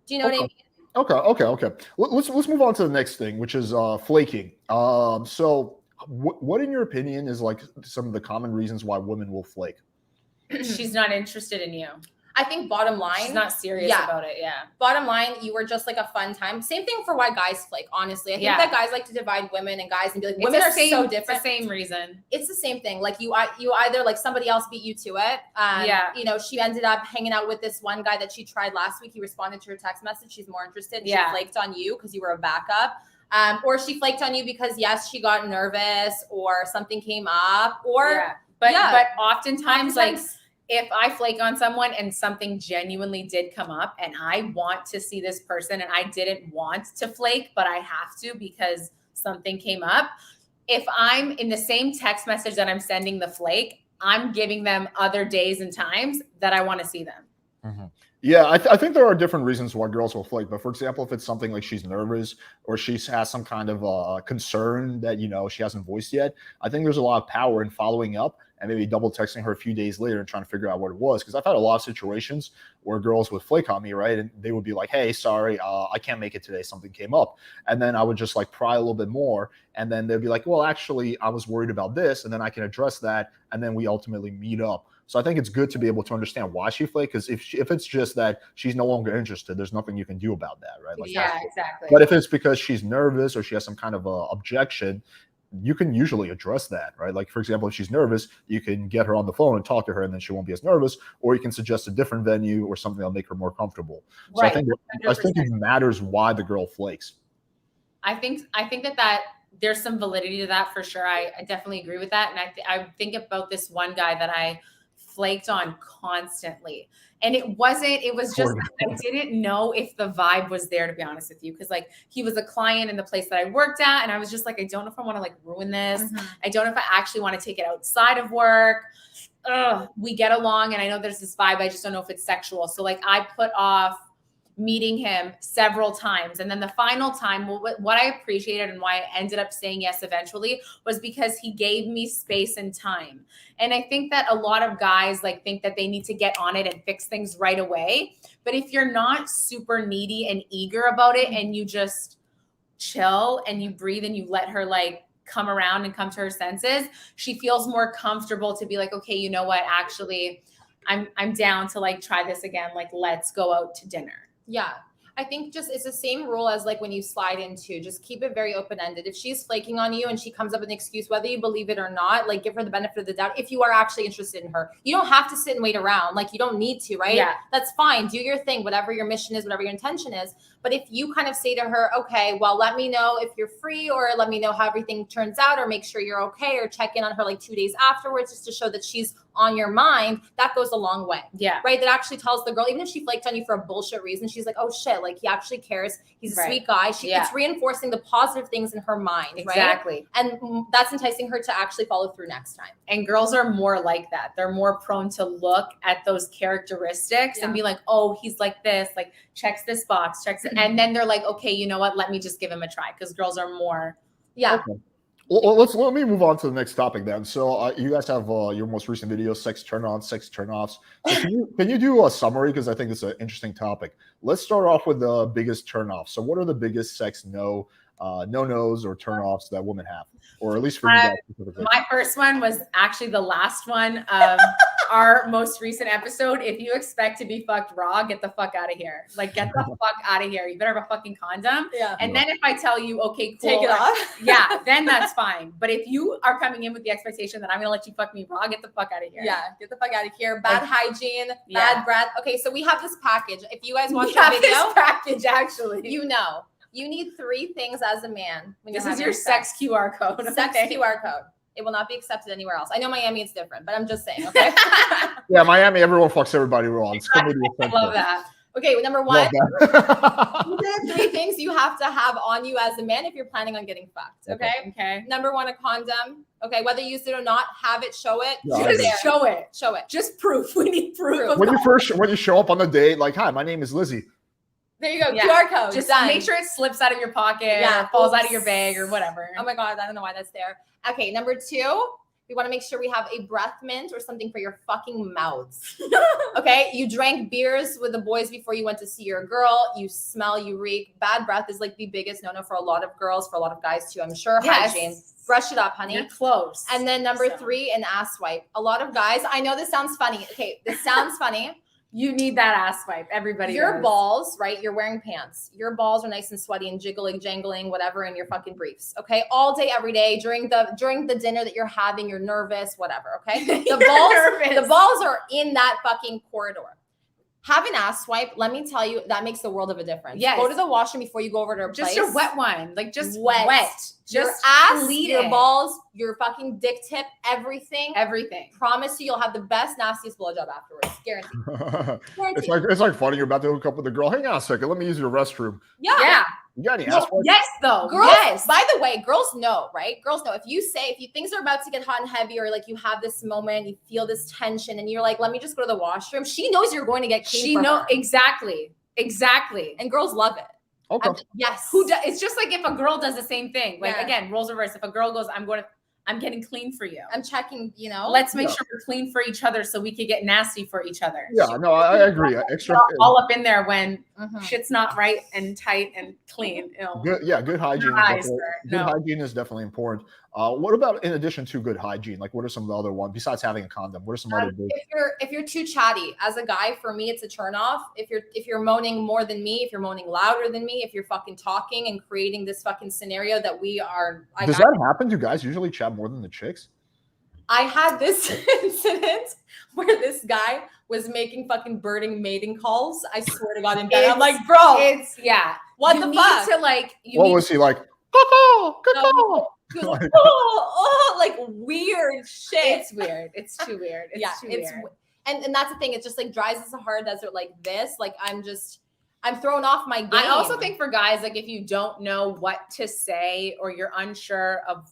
Do you know what I mean? Okay. Let's move on to the next thing, which is flaking. So what in your opinion is like some of the common reasons why women will flake? She's not interested in you. I think bottom line, she's not serious about it. Yeah. Bottom line, you were just like a fun time. Same thing for why guys flake. Honestly, I think that guys like to divide women and guys and be like, women are so different. It's the same reason. It's the same thing. Like you either like somebody else beat you to it. She ended up hanging out with this one guy that she tried last week. He responded to her text message. She's more interested. She flaked on you because you were a backup. Or she flaked on you because yes, she got nervous or something came up. But oftentimes like, if I flake on someone and something genuinely did come up and I want to see this person and I didn't want to flake, but I have to because something came up. If I'm in the same text message that I'm sending the flake, I'm giving them other days and times that I want to see them. Mm-hmm. Yeah, I think there are different reasons why girls will flake. But for example, if it's something like she's nervous or she has some kind of concern that, she hasn't voiced yet, I think there's a lot of power in following up and maybe double texting her a few days later and trying to figure out what it was. Because I've had a lot of situations where girls would flake on me, right? And they would be like, hey, sorry, I can't make it today. Something came up. And then I would just like pry a little bit more. And then they'd be like, well, actually, I was worried about this. And then I can address that. And then we ultimately meet up. So I think it's good to be able to understand why she flaked, because if it's just that she's no longer interested, there's nothing you can do about that, right? Like exactly. But if it's because she's nervous or she has some kind of objection, you can usually address that, right? Like, for example, if she's nervous, you can get her on the phone and talk to her, and then she won't be as nervous, or you can suggest a different venue or something that'll make her more comfortable. So I think it matters why the girl flakes. I think that there's some validity to that for sure. I definitely agree with that. And I think about this one guy that I flaked on constantly. And it was just, I didn't know if the vibe was there, to be honest with you. Cause like he was a client in the place that I worked at. And I was just like, I don't know if I want to like ruin this. I don't know if I actually want to take it outside of work. We get along. And I know there's this vibe. I just don't know if it's sexual. So like I put off meeting him several times. And then the final time, what I appreciated and why I ended up saying yes eventually was because he gave me space and time. And I think that a lot of guys like think that they need to get on it and fix things right away. But if you're not super needy and eager about it and you just chill and you breathe and you let her like come around and come to her senses, she feels more comfortable to be like, okay, you know what? Actually, I'm down to like try this again. Like, let's go out to dinner. Yeah. I think just it's the same rule as like when you slide into, just keep it very open-ended. If she's flaking on you and she comes up with an excuse, whether you believe it or not, like give her the benefit of the doubt. If you are actually interested in her, you don't have to sit and wait around. Like you don't need to, right? Yeah. That's fine. Do your thing, whatever your mission is, whatever your intention is. But if you kind of say to her, okay, well, let me know if you're free or let me know how everything turns out or make sure you're okay or check in on her like 2 days afterwards just to show that she's on your mind, that goes a long way. Yeah. Right? That actually tells the girl, even if she flaked on you for a bullshit reason, she's like, oh shit, like he actually cares. He's a sweet guy. It's reinforcing the positive things in her mind. Exactly. Right? And that's enticing her to actually follow through next time. And girls are more like that. They're more prone to look at those characteristics and be like, oh, he's like this, like checks this box, checks it. And then they're like, okay, you know what? Let me just give him a try. Because girls are more. Yeah. Okay. Well, let me move on to the next topic then. So you guys have your most recent video, sex turn-ons, sex turn-offs. So can you do a summary? Because I think it's an interesting topic. Let's start off with the biggest turn-offs. So what are the biggest sex no-nos or turn-offs that women have? Or at least for you guys specifically. My first one was actually the last one of our most recent episode. If you expect to be fucked raw, get the fuck out of here. Like, get the fuck out of here. You better have a fucking condom. Yeah. And then if I tell you, okay, cool. Take it off. Yeah, then that's fine. But if you are coming in with the expectation that I'm going to let you fuck me raw, get the fuck out of here. Yeah, get the fuck out of here. Bad hygiene, bad breath. Okay, so we have this package. If you guys watch the video. This package, actually. You know. You need 3 things as a man. When this is your sex QR code. Sex QR code. It will not be accepted anywhere else. I know Miami it's different, but I'm just saying, okay? Yeah, Miami, everyone fucks everybody raw. I love that. Okay, number 1. These are 3 things you have to have on you as a man if you're planning on getting fucked. Okay. Number 1, a condom. Okay, whether you use it or not, have it, show it. Yeah, just show it. Show it. Just proof. We need proof. When you show up on the date, like, hi, my name is Lizzie. There you go. Yeah. QR code. Just make sure it slips out of your pocket or falls out of your bag or whatever. Oh my God. I don't know why that's there. Okay. Number 2, we want to make sure we have a breath mint or something for your fucking mouths. Okay. You drank beers with the boys before you went to see your girl. You smell, you reek. Bad breath is like the biggest no-no for a lot of girls, for a lot of guys too, I'm sure. Yes. Hygiene. Brush it up, honey. You're close. And then number 3, an ass wipe. A lot of guys, I know this sounds funny. Okay. This sounds funny. You need that ass wipe. Everybody Your balls, right? You're wearing pants. Your balls are nice and sweaty and jiggling, jangling, whatever in your fucking briefs. Okay. All day, every day, during the dinner that you're having, you're nervous, whatever. Okay. The balls are in that fucking corridor. Have an ass wipe. Let me tell you, that makes the world of a difference. Yes. Go to the washroom before you go over to her place. Just a wet one. Like just wet. Just your ass, your balls, your fucking dick tip, everything. Everything. Promise you, you'll have the best, nastiest blowjob afterwards. Guaranteed. It's like funny. You're about to hook up with a girl. Hang on a second. Let me use your restroom. Yeah. You got any ass wipes? Yes, though. Girls, yes. By the way, girls know, right? Girls know. If things are about to get hot and heavy, or like you have this moment, you feel this tension, and you're like, let me just go to the washroom. She knows you're going to get clean. She knows exactly. And girls love it. Okay. Yes. It's just like if a girl does the same thing. Like again, roles reverse. If a girl goes, I'm getting clean for you. I'm checking, Let's make sure we're clean for each other so we can get nasty for each other. Yeah, no, I agree. Extra all up in there when shit's not right and tight and clean. Good hygiene. Good hygiene is definitely important. What about in addition to good hygiene? Like, what are some of the other ones besides having a condom? What are some other big? If you're too chatty as a guy, for me, it's a turn off. If you're moaning more than me, if you're moaning louder than me, if you're fucking talking and creating this fucking scenario that we are. Does that happen? Do guys usually chat more than the chicks? I had this incident where this guy was making fucking birding mating calls. I swear to God, in bed. I'm like, bro, what the fuck? What was he like? like weird shit. It's weird. It's too weird. It's too weird. And that's the thing. It's just like dries as a hard desert like this. Like I'm thrown off my game. I also think for guys, like if you don't know what to say or you're unsure of,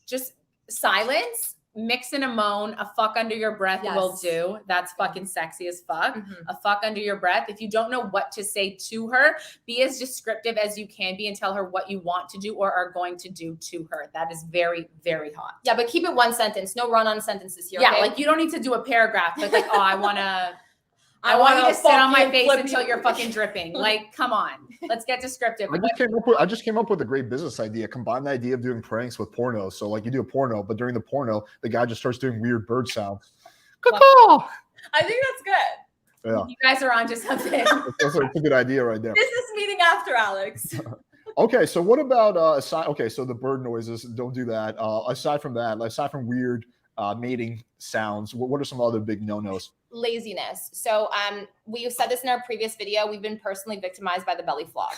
just silence. Mix in a moan, a fuck under your breath will do. That's fucking sexy as fuck. A fuck under your breath. If you don't know what to say to her, be as descriptive as you can be and tell her what you want to do or are going to do to her. That is very, very hot. Yeah, but keep it one sentence. No run-on sentences here. Yeah, okay? like you don't need to do a paragraph. But like, oh, I want you to sit on my face until you're fucking dripping. Like, come on. Let's get descriptive. I just came up with a great business idea. Combine the idea of doing pranks with porno. So like you do a porno, but during the porno, the guy just starts doing weird bird sounds. I think that's good. Yeah. You guys are on to something. That's a good idea right there. Business meeting after, Alex. Okay, so what about so the bird noises, don't do that. Aside from weird mating sounds, what are some other big no-nos? Laziness. So we said this in our previous video. We've been personally victimized by the belly flop.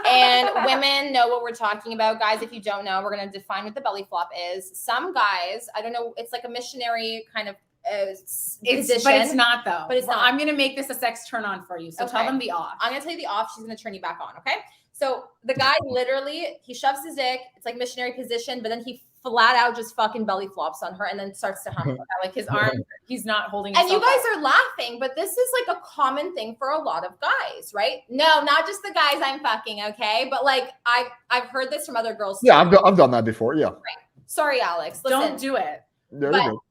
And women know what we're talking about. Guys, if you don't know, we're going to define what the belly flop is. Some guys, I don't know, it's like a missionary kind of position. But it's not though. But it's not. I'm going to make this a sex turn on for you. So tell them the off. I'm going to tell you the off. She's going to turn you back on. Okay. So the guy literally, he shoves his dick. It's like missionary position, but then he flat out just fucking belly flops on her and then starts to hump her. Like his arm, he's not holding. And you guys are laughing, but this is like a common thing for a lot of guys, right? No, not just the guys I'm fucking, okay? But like I've heard this from other girls. Yeah, I've done that before. Yeah. Right. Sorry, Alex. Listen, don't do it. There you go.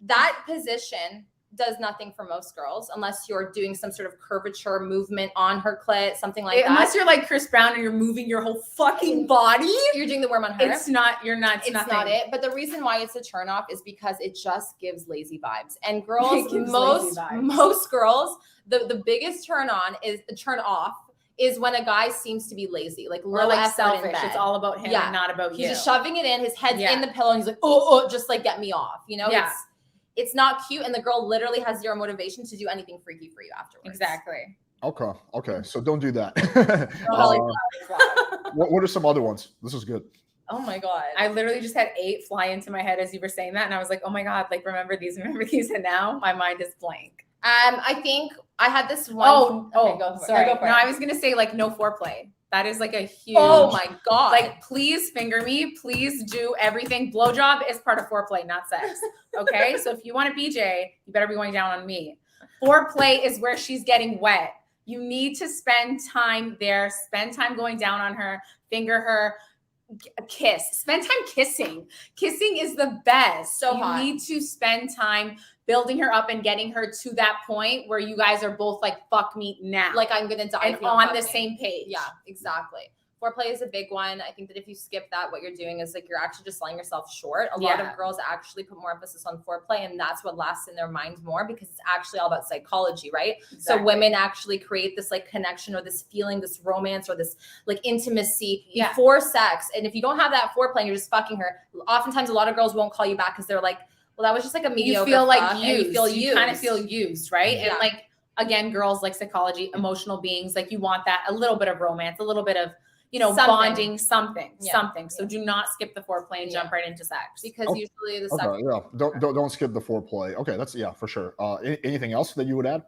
That position does nothing for most girls unless you're doing some sort of curvature movement on her clit, something like that. Unless you're like Chris Brown and you're moving your whole fucking body. You're doing the worm on her. It's not It's not it. But the reason why it's a turn off is because it just gives lazy vibes. And girls, most girls, the biggest turn off is when a guy seems to be lazy, like low effort selfish. In bed. It's all about him and not about you. He's just shoving it in. His head's in the pillow, and he's like, oh, just like get me off. It's not cute, and the girl literally has zero motivation to do anything freaky for you afterwards. Exactly. Okay. So don't do that. What are some other ones? This is good. Oh my God. I literally just had 8 fly into my head as you were saying that, and I was like, oh my God, like remember these, and now my mind is blank. I think I had this one. Sorry. No, I was gonna say like no foreplay. That is like a huge. Oh my God. Like, please finger me. Please do everything. Blowjob is part of foreplay, not sex. Okay. So if you want a BJ, you better be going down on me. Foreplay is where she's getting wet. You need to spend time there. Spend time going down on her, finger her, kiss. Spend time kissing. Kissing is the best. So hot. You need to spend time building her up and getting her to that point where you guys are both like, fuck me now. Like I'm going to die. And on the same page. Yeah, exactly. Foreplay is a big one. I think that if you skip that, what you're doing is like you're actually just selling yourself short. A lot of girls actually put more emphasis on foreplay, and that's what lasts in their minds more because it's actually all about psychology, right? Exactly. So women actually create this like connection or this feeling, this romance or this like intimacy before sex. And if you don't have that foreplay and you're just fucking her, oftentimes a lot of girls won't call you back because they're like, well, that was just like a mediocre. You feel like used. You kind of feel used, right? Yeah. And like, again, girls like psychology, emotional beings, like you want that, a little bit of romance, a little bit of, bonding, something. So do not skip the foreplay and jump right into sex. Because usually the sex. Okay, yeah. Don't skip the foreplay. Okay, that's for sure. Anything else that you would add?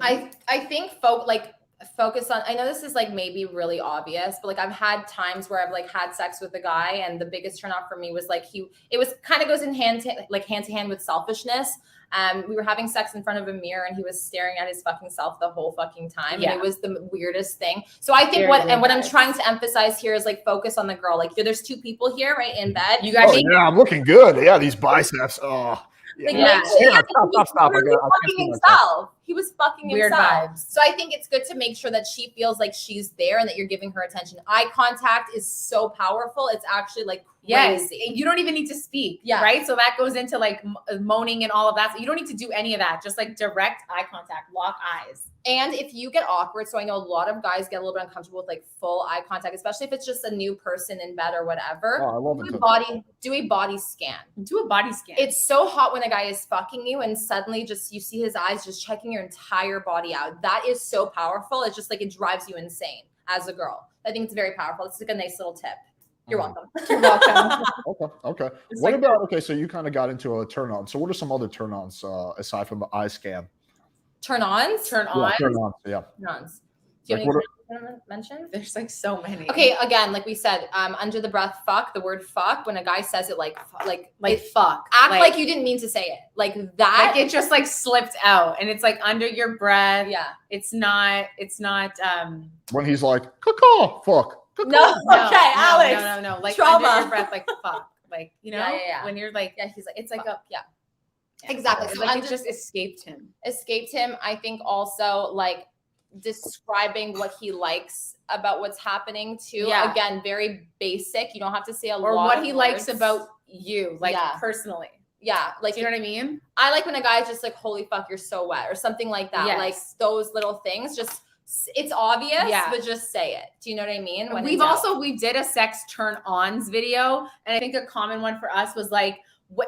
I think focus on, I know this is like maybe really obvious, but like I've had times where I've like had sex with a guy and the biggest turn off for me was like it was kind of goes in hand to hand with selfishness. We were having sex in front of a mirror and he was staring at his fucking self the whole fucking time. Yeah. And it was the weirdest thing. So I think what I'm trying to emphasize here is like focus on the girl. Like there's 2 people here, right, in bed. You guys I'm looking good. Yeah, these biceps. Oh. Stop. He was fucking weird himself. Vibes. So I think it's good to make sure that she feels like she's there and that you're giving her attention. Eye contact is so powerful. It's actually like crazy. Yes. You don't even need to speak. Yeah. Right. So that goes into like moaning and all of that. So you don't need to do any of that. Just like direct eye contact, lock eyes. And if you get awkward, so I know a lot of guys get a little bit uncomfortable with like full eye contact, especially if it's just a new person in bed or whatever. Oh, I love it. Do a body scan. Do a body scan. It's so hot when a guy is fucking you and suddenly just you see his eyes just checking your entire body out. That is so powerful. It's just like it drives you insane. as a girl. I think it's very powerful. It's like a nice little tip. You're welcome. You're welcome. Okay. It's What like about, okay, so you kind of got into a turn on. So what are some other turn ons aside from the eye scan? Turn ons? Turn on. Yeah, turn ons, yeah. Turn ons. Do you Like, have any to mention? There's like so many. Okay, again, like we said, under the breath, fuck, the word fuck, when a guy says it like fuck. Act like you didn't mean to say it. Like that. Like it just like slipped out and it's like under your breath. Yeah. It's not When he's like, caw, fuck. No, okay, Alex. No. Like trauma. under your breath, like fuck. Like, you know, Yeah. when you're like, Yeah, he's like, it's like fuck. a, yeah. Exactly. It's So like it just escaped him. I think also like describing what he likes about what's happening too. Yeah. Again, very basic. You don't have to say a lot. Or what of he words. likes about you, like Yeah. personally. Yeah, like Do you know what I mean? I like when a guy's just like, holy fuck, you're so wet, or something like that. Yes. Like those little things, just it's obvious, Yeah. but just say it. Do you know what I mean? When We in doubt. did a sex turn ons video, and I think a common one for us was like,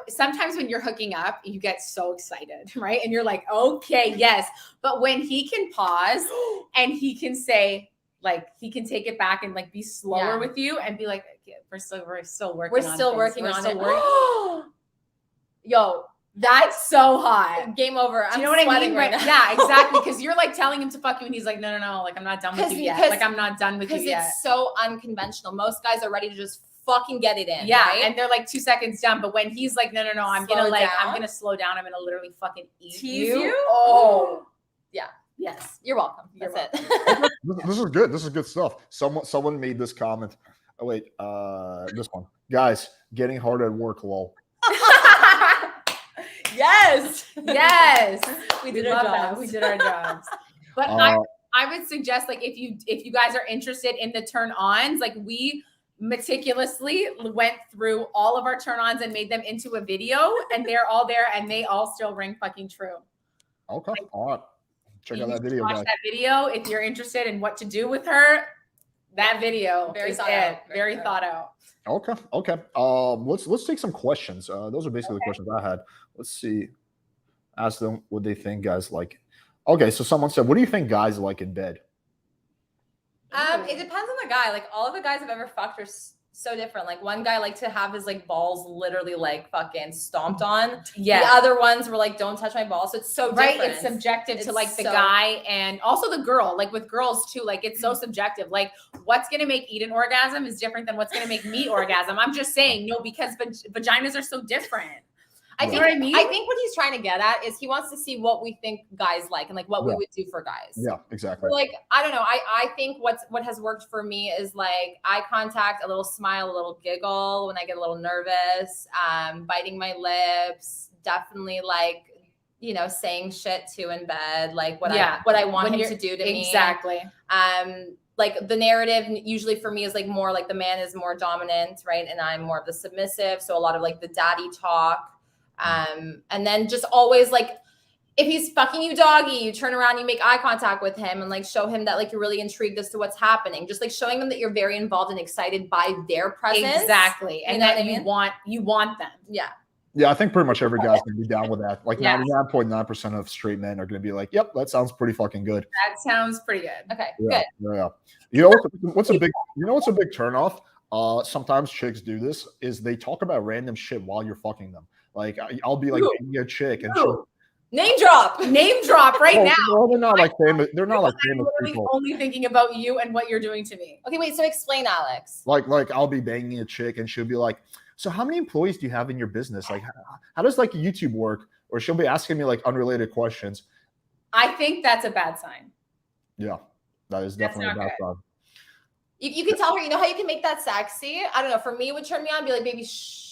sometimes when you're hooking up, you get so excited, right? And you're like, okay, yes. But when he can pause and he can say, like, he can take it back and like be slower with you and be like, okay, we're still working. We're still working on it. Yo, that's so hot. Game over. I'm Do you know what I sweating mean? right now. Yeah, exactly. Because you're like telling him to fuck you, and he's like, no, like I'm not done with you yet. Like I'm not done with you yet. Because it's so unconventional. Most guys are ready to just fucking get it in. Yeah, right? and they're like 2 seconds done. But when he's like, no, I'm Slow gonna like, down. I'm gonna slow down. I'm gonna literally fucking eat Tease you. you? Oh, Yeah. yes. You're welcome. You're That's it. This is good. This is good stuff. Someone made this comment. Oh wait, this one. Guys, getting hard at work, lol. Yes. We did love our that. jobs. We did our jobs. But I would suggest, like, if you guys are interested in the turn-ons, like we meticulously went through all of our turn-ons and made them into a video, and they're all there, and they all still ring fucking true. Okay, all right. Check out that video, Watch guys. that video if you're interested in what to do with her. That video Very is thought out. it. Very thought out. Okay. Let's take some questions. Those are basically the questions I had. Let's see. Ask them what they think guys like. Okay, so someone said, what do you think guys like in bed? It depends on the guy. Like all of the guys I've ever fucked are so different. Like one guy liked to have his like balls literally like fucking stomped on. Yeah. The other ones were like, don't touch my balls. So it's so different. Right. It's subjective to like the so- guy and also the girl. Like with girls too, like it's so subjective. Like what's gonna make Eden orgasm is different than what's gonna make me orgasm. I'm just saying, no, because vaginas are so different. I think what I mean? I think what he's trying to get at is he wants to see what we think guys like and like what we would do for guys. Yeah, exactly. So like, I don't know. I think what has worked for me is like eye contact, a little smile, a little giggle when I get a little nervous, biting my lips, definitely like, you know, saying shit too in bed, like what I want him to do to me. Exactly. Like the narrative usually for me is like more like the man is more dominant, right? And I'm more of the submissive. So a lot of like the daddy talk. And then just always like if he's fucking you doggy, you turn around, you make eye contact with him and like show him that like you're really intrigued as to what's happening. Just like showing them that you're very involved and excited by their presence. Exactly. And that you want them. Yeah. Yeah, I think pretty much every guy's gonna be down with that. Like 99.9% of straight men are gonna be like, "Yep, that sounds pretty fucking good." That sounds pretty good. Okay, Yeah, good. yeah. You know what's a big turnoff? Sometimes chicks do this is they talk about random shit while you're fucking them. Like I'll be like dating a chick and she'll Name drop right now. No, they're not like famous. They're not like famous I'm people. only thinking about you and what you're doing to me. Okay, wait. So explain, Alex. Like I'll be banging a chick and she'll be like, "So how many employees do you have in your business? Like, how does like YouTube work?" Or she'll be asking me like unrelated questions. I think that's a bad sign. Yeah, that is definitely a bad sign. You can tell her, you know how you can make that sexy? I don't know. For me, it would turn me on, be like, baby, shh.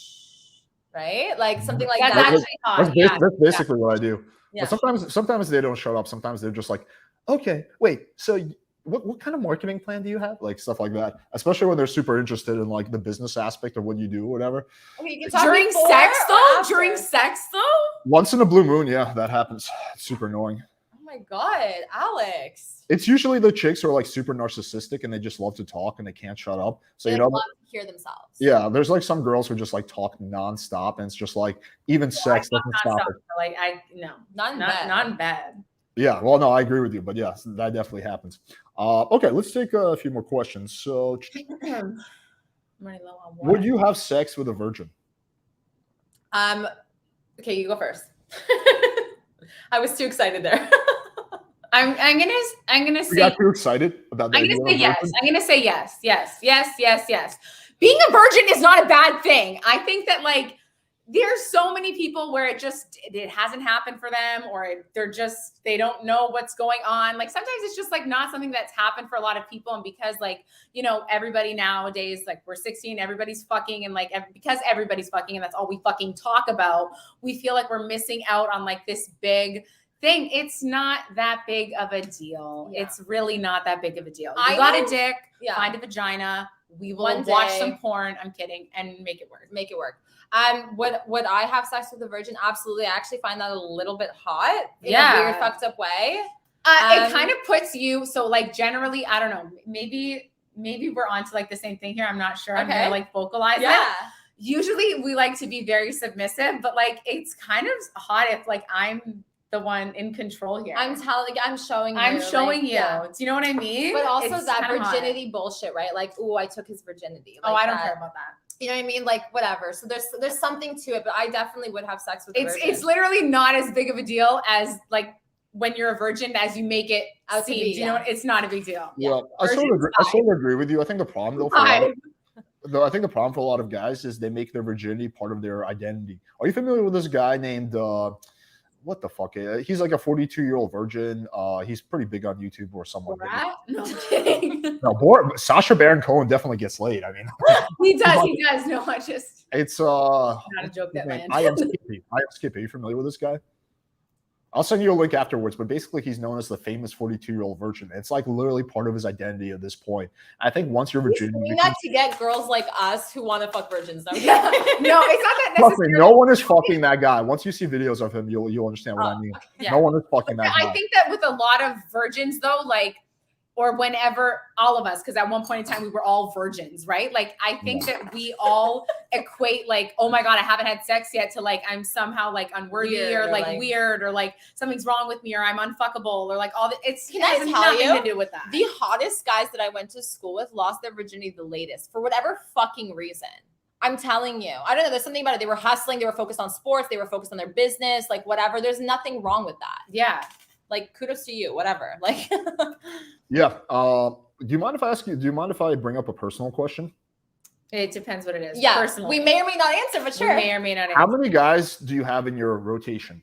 Right? Like something like That's that. actually hot. That's basically what I do. Yeah. But sometimes they don't shut up. Sometimes they're just like, okay, wait, so what kind of marketing plan do you have? Like stuff like that. Especially when they're super interested in like the business aspect of what you do or whatever. Okay, you can talk During before sex or though? after? During sex though? Once in a blue moon, yeah, that happens. It's super annoying. Oh my God, Alex. It's usually the chicks who are like super narcissistic and they just love to talk and they can't shut up. So They you know, love to hear themselves. yeah, there's like some girls who just like talk nonstop and it's just like even sex doesn't stop it. Like Not in bed. not in bed. Yeah, well, no, I agree with you, but yes, that definitely happens. Okay, let's take a few more questions. So, I'm running low on water. would you have sex with a virgin? Okay, you go first. I was too excited there. I'm gonna You say. got too excited about that? I'm gonna say yes. I'm gonna say yes. Yes. Being a virgin is not a bad thing. I think that like there's so many people where it hasn't happened for them, or they don't know what's going on. Like sometimes it's just like not something that's happened for a lot of people, and because like everybody nowadays, like we're 16, everybody's fucking, and like because everybody's fucking, and that's all we fucking talk about, we feel like we're missing out on like this big thing. It's not that big of a deal. Yeah. It's really not that big of a deal. You got a dick, find a vagina. We will watch some porn. I'm kidding, and make it work. Make it work. Would I have sex with a virgin? Absolutely. I actually find that a little bit hot in a weird, fucked up way. It kind of puts you, so like generally, I don't know, maybe we're onto like the same thing here. I'm not sure. I'm gonna like vocalize it. Usually we like to be very submissive, but like it's kind of hot if like I'm the one in control here. I'm showing you. Do you know what I mean? But also it's that virginity bullshit, right? Like, ooh, I took his virginity. Like I don't care about that. You know what I mean? Like whatever. So there's something to it, but I definitely would have sex with a virgin. It's literally not as big of a deal as like when you're a virgin as you make it out to be. You know, it's not a big deal. Yeah, I sort of agree with you. I think the problem though I think the problem for a lot of guys is they make their virginity part of their identity. Are you familiar with this guy named what the fuck? He's like a 42-year-old virgin. He's pretty big on YouTube or something. No, I'm kidding. No, Sacha Baron Cohen definitely gets laid. I mean, he does. No, it's not a joke that man. I am Skippy. Are you familiar with this guy? I'll send you a link afterwards, but basically he's known as the famous 42-year-old virgin. It's like literally part of his identity at this point. I think once you're virgin, doing that to get girls like us who want to fuck virgins. No, it's not that necessarily. No one is fucking that guy. Once you see videos of him, you'll understand what I mean. Yeah. No one is fucking that guy. I think that with a lot of virgins though, like, or whenever all of us, because at one point in time we were all virgins, right? Like I think that we all equate like, oh my God, I haven't had sex yet, to like I'm somehow like unworthy or like weird or like something's wrong with me or I'm unfuckable or like all that. It has nothing to do with that. The hottest guys that I went to school with lost their virginity the latest for whatever fucking reason. I'm telling you. I don't know. There's something about it. They were hustling. They were focused on sports. They were focused on their business, like whatever. There's nothing wrong with that. Yeah. Like kudos to you, whatever. Like, yeah. Do you mind if I ask you? Do you mind if I bring up a personal question? It depends what it is. Yeah, personally. We may or may not answer, but sure. We may or may not answer. How many guys do you have in your rotation?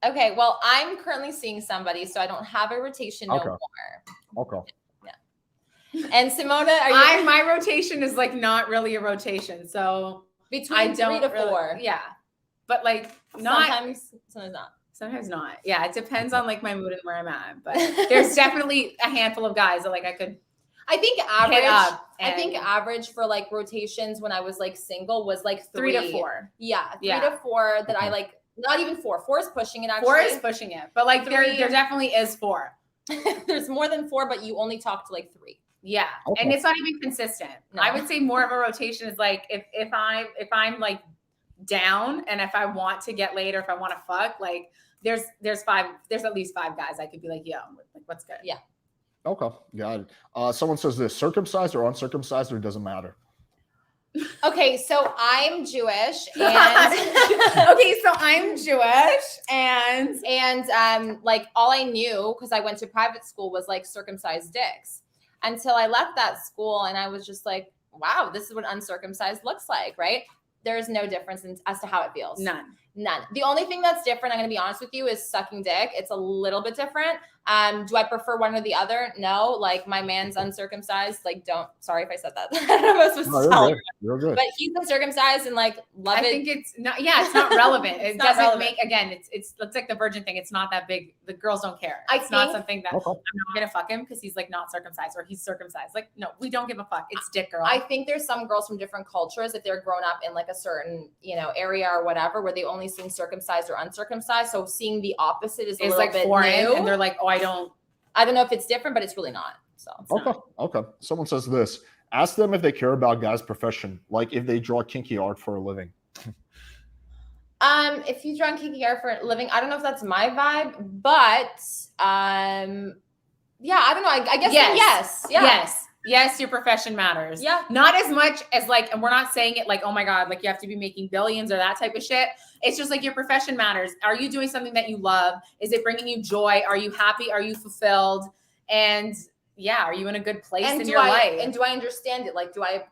Okay, well, I'm currently seeing somebody, so I don't have a rotation no more. Okay. Yeah. And Simona, are you? My rotation is like not really a rotation, so between 3 to 4. Yeah, but like sometimes not. Sometimes not. Yeah, it depends on like my mood and where I'm at. But there's definitely a handful of guys that like I could. I think average for like rotations when I was like single was like 3 to 4. Yeah, 3 to 4 that I like. Not even 4. 4 is pushing it. Actually, 4 is pushing it, but like there definitely is 4. There's more than 4, but you only talk to like 3. Yeah, and it's not even consistent. No. I would say more of a rotation is like if I'm like down and if I want to get laid or if I want to fuck, like there's at least 5 guys I could be like, yo, like what's good? Yeah. Okay, got it. Someone says this: circumcised or uncircumcised, or it doesn't matter. Okay, so I'm Jewish, and like all I knew because I went to private school was like circumcised dicks until I left that school, and I was just like, wow, this is what uncircumcised looks like, right? There's no difference as to how it feels. None. The only thing that's different, I'm going to be honest with you, is sucking dick. It's a little bit different. Do I prefer one or the other? No. Like my man's uncircumcised. Like sorry if I said that. I don't know if I was supposed to tell you. You're good. But he's uncircumcised and like love it. I think it's not. Yeah, it's not relevant. It doesn't make. Again, it's like the virgin thing. It's not that big. The girls don't care. It's not something that I'm not gonna fuck him because he's like not circumcised or he's circumcised. Like no, we don't give a fuck. It's dick, girl. I think there's some girls from different cultures if they're grown up in like a certain area or whatever where they only seen circumcised or uncircumcised. So seeing the opposite is a little bit foreign, new. And they're like, oh, I don't know if it's different, but it's really not. So okay. Someone says this: ask them if they care about guys' profession, like if they draw kinky art for a living. If you drunk kiki air for a living, I don't know if that's my vibe, but yeah, I don't know. I guess yes. Yeah. Yes, your profession matters. Yeah. Not as much as like, and we're not saying it like, oh my God, like you have to be making billions or that type of shit. It's just like your profession matters. Are you doing something that you love? Is it bringing you joy? Are you happy? Are you fulfilled? And yeah, are you in a good place in your life? And do I understand it? Like, do I,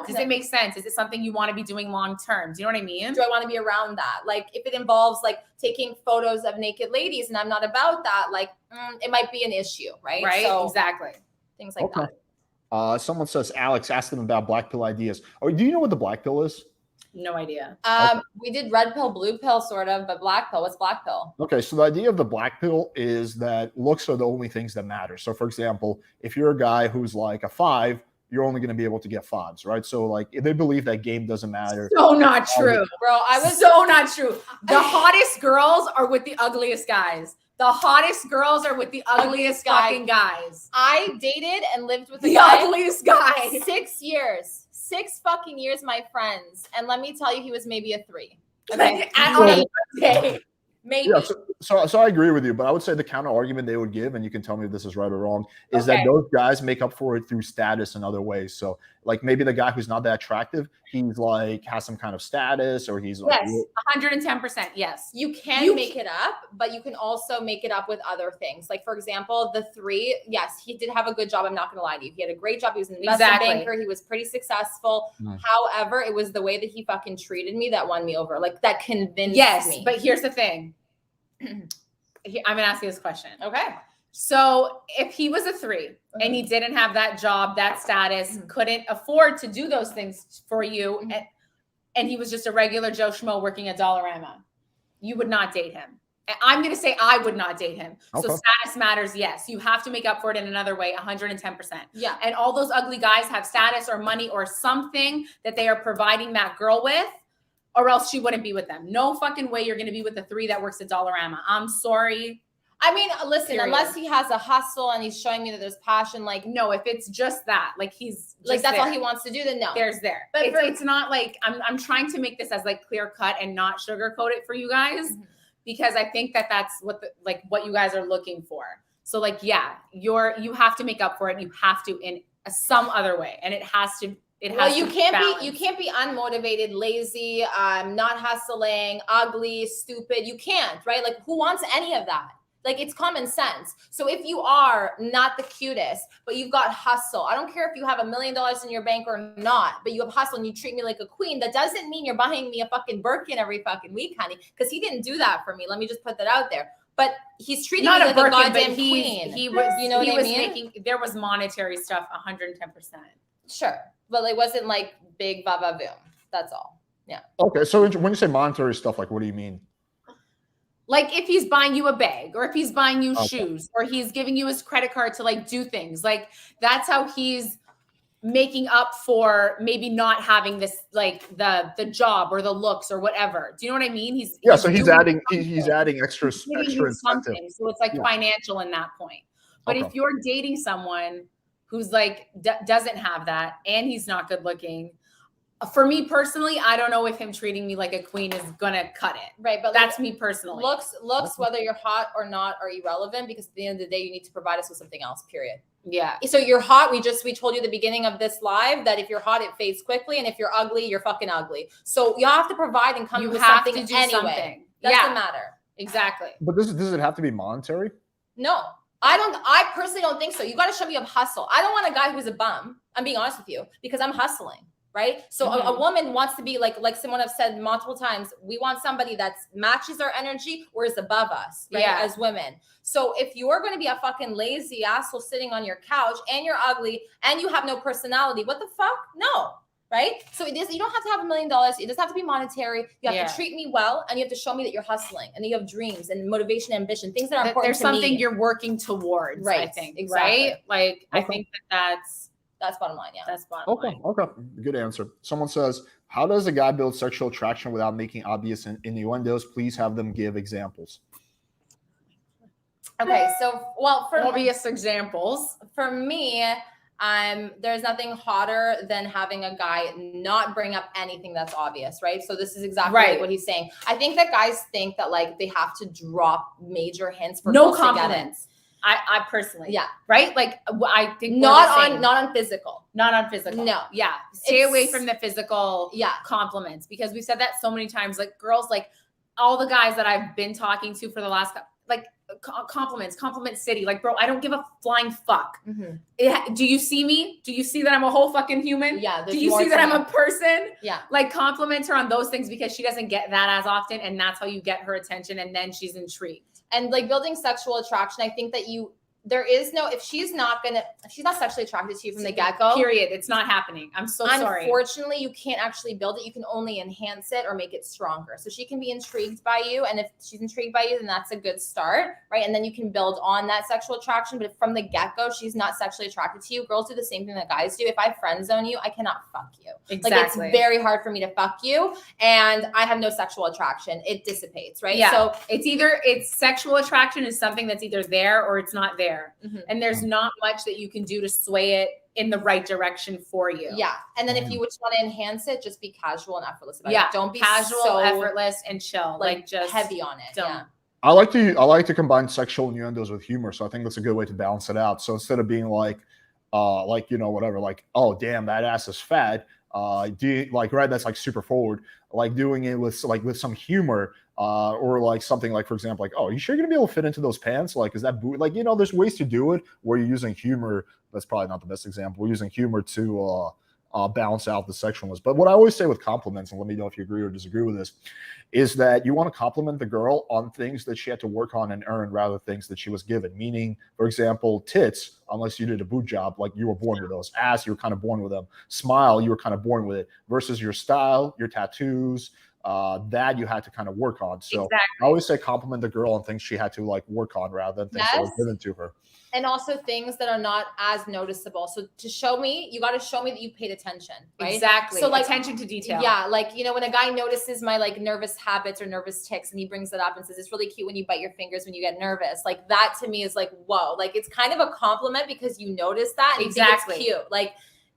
does it make sense? Is it something you want to be doing long term? Do you know what I mean? Do I want to be around that? Like, if it involves like taking photos of naked ladies and I'm not about that, like, it might be an issue, right? Right, so, exactly. Things like that. Someone says, Alex, ask them about black pill ideas. Oh, do you know what the black pill is? No idea. We did red pill, blue pill, sort of, but black pill. What's black pill? Okay, so the idea of the black pill is that looks are the only things that matter. So, for example, if you're a guy who's like a 5, you're only going to be able to get 5s, right? So, like, they believe that game doesn't matter. So not true, bro. I was so not true. The hottest girls are with the ugliest guys. The hottest girls are with the ugliest fucking guys. I dated and lived with the ugliest guy. 6 years. 6 fucking years, my friends. And let me tell you, he was maybe a 3. Okay. Maybe. Yeah, so I agree with you, but I would say the counter argument they would give, and you can tell me if this is right or wrong, is that those guys make up for it through status and other ways. So, like, maybe the guy who's not that attractive, he's like has some kind of status, or he's like, yes, 110%. Yes, you can make it up, but you can also make it up with other things. Like, for example, the 3. Yes, he did have a good job. I'm not going to lie to you. He had a great job. He was an investment banker. He was pretty successul. However, it was the way that he fucking treated me that won me over. Like, that convinced me. Yes, but here's the thing. I'm gonna ask you this question. Okay. So if he was a 3 and he didn't have that job, that status, couldn't afford to do those things for you, and he was just a regular Joe Schmo working at Dollarama, you would not date him. And I'm gonna say I would not date him. So status matters. Yes, you have to make up for it in another way, 110%. Yeah. And all those ugly guys have status or money or something that they are providing that girl with, or else she wouldn't be with them. No fucking way you're going to be with a 3 that works at Dollarama. I'm sorry. I mean, listen, unless he has a hustle and he's showing me that there's passion, like, no, if it's just that, like he's like, that's all he wants to do, then no. There's there. But it's not like, I'm trying to make this as like clear cut and not sugarcoat it for you guys, because I think that that's what what you guys are looking for. So like, yeah, you have to make up for it. You have to in some other way. And it has to, you can't be unmotivated, lazy, not hustling, ugly, stupid. You can't, right? Like, who wants any of that? Like, it's common sense. So if you are not the cutest, but you've got hustle, I don't care if you have $1 million in your bank or not, but you have hustle and you treat me like a queen, that doesn't mean you're buying me a fucking Birkin every fucking week, honey, because he didn't do that for me. Let me just put that out there. But he's treating me like a goddamn queen. He was, you know, what I mean? There was monetary stuff, 110%. Sure. But it wasn't like big va-va-voom. That's all. Yeah. Okay. So when you say monetary stuff, like, what do you mean? Like, if he's buying you a bag, or if he's buying you shoes, or he's giving you his credit card to like do things, like that's how he's making up for maybe not having this, like the job or the looks or whatever. Do you know what I mean? So he's adding extra incentive. So it's like financial in that point. But if you're dating someone who's like doesn't have that and he's not good looking, for me personally, I don't know if him treating me like a queen is gonna cut it. Right, but that's me personally. Looks, whether you're hot or not, are irrelevant, because at the end of the day, you need to provide us with something else. Period. Yeah. So you're hot. We told you at the beginning of this live that if you're hot, it fades quickly, and if you're ugly, you're fucking ugly. So you have to provide and come with something anyway. Something. Doesn't matter. Exactly. But does it have to be monetary? No. I personally don't think so. You got to show me a hustle. I don't want a guy who's a bum. I'm being honest with you, because I'm hustling. Right. So a woman wants to be like someone I've said multiple times, we want somebody that matches our energy or is above us, right? Yeah. As women. So if you're going to be a fucking lazy asshole sitting on your couch and you're ugly and you have no personality, what the fuck? No. Right. So you don't have to have $1 million. It doesn't have to be monetary. You have to treat me well, and you have to show me that you're hustling and that you have dreams and motivation, ambition, things that are important to me. There's something you're working towards, right? I think. Exactly. Right. Like, I think that's bottom line. Yeah. That's bottom line. Okay. Good answer. Someone says, how does a guy build sexual attraction without making obvious innuendos? Please have them give examples. Okay. So, for obvious examples. For me, There's nothing hotter than having a guy not bring up anything that's obvious, right? So this is exactly like what he's saying. I think that guys think that like they have to drop major hints for no compliments. I personally, right? Like I think not on physical, No, stay away from the physical, compliments, because we've said that so many times. Like girls, like all the guys that I've been talking to for the last compliment city. Like, bro, I don't give a flying fuck. Do you see me? Do you see that I'm a whole fucking human? Yeah. Do you see that I'm a person? Yeah. Like compliments her on those things because she doesn't get that as often, and that's how you get her attention, and then she's intrigued. And like building sexual attraction, I think that if she's not sexually attracted to you from the get-go, period, it's not happening. I'm so sorry. Unfortunately, you can't actually build it. You can only enhance it or make it stronger. So she can be intrigued by you. And if she's intrigued by you, then that's a good start, right? And then you can build on that sexual attraction. But if from the get-go, she's not sexually attracted to you, girls do the same thing that guys do. If I friend zone you, I cannot fuck you. Exactly. Like, it's very hard for me to fuck you. And I have no sexual attraction. It dissipates, right? Yeah. So it's sexual attraction is something that's either there or it's not there. And there's not much that you can do to sway it in the right direction for you. Yeah. And then if you just want to enhance it, just be casual and effortless about it. Don't be casual, effortless, and chill. Like just heavy on it. Don't. I like to combine sexual innuendos with humor. So I think that's a good way to balance it out. So instead of being like, whatever, like, oh damn, that ass is fat. That's like super forward, like doing it with some humor, or like something like, for example, like, oh, are you sure you're gonna be able to fit into those pants? Like, is that boot? Like, there's ways to do it where you're using humor. That's probably not the best example. We're using humor to balance out the sexualness. But what I always say with compliments, and let me know if you agree or disagree with this, is that you want to compliment the girl on things that she had to work on and earn rather than things that she was given. Meaning, for example, tits, unless you did a boot job, like you were born with those. Ass, you were kind of born with them. Smile, you were kind of born with it. Versus your style, your tattoos, that you had to kind of work on. So I always say compliment the girl on things she had to like work on rather than things that were given to her. And also things that are not as noticeable. So to show me, you got to show me that you paid attention, right? Exactly. So like attention to detail. Yeah. Like, when a guy notices my like nervous habits or nervous tics and he brings it up and says, it's really cute when you bite your fingers when you get nervous. Like that to me is like, whoa, like it's kind of a compliment because you notice that and you think it's cute. Like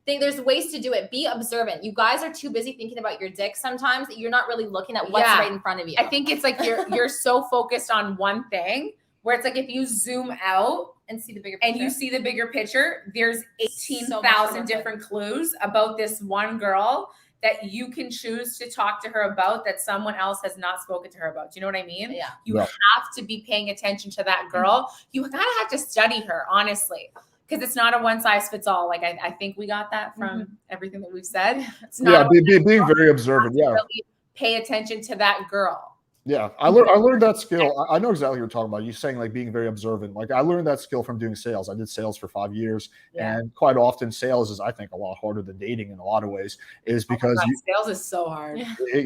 there's ways to do it. Be observant. You guys are too busy thinking about your dick sometimes that you're not really looking at what's right in front of you. I think it's like you're so focused on one thing where it's like if you zoom out and see the bigger picture. And you see the bigger picture, there's 18,000 different clues about this one girl that you can choose to talk to her about that someone else has not spoken to her about. Do you know what I mean? Yeah. You have to be paying attention to that girl. You kind of have to study her, honestly, because it's not a one size fits all. Like I think we got that from everything that we've said. It's not being very observant. Yeah. Really pay attention to that girl. Yeah, I learned that skill. I know exactly what you're talking about. You're saying like being very observant. Like I learned that skill from doing sales. I did sales for 5 years, and quite often sales is, I think, a lot harder than dating in a lot of ways. Is because sales is so hard.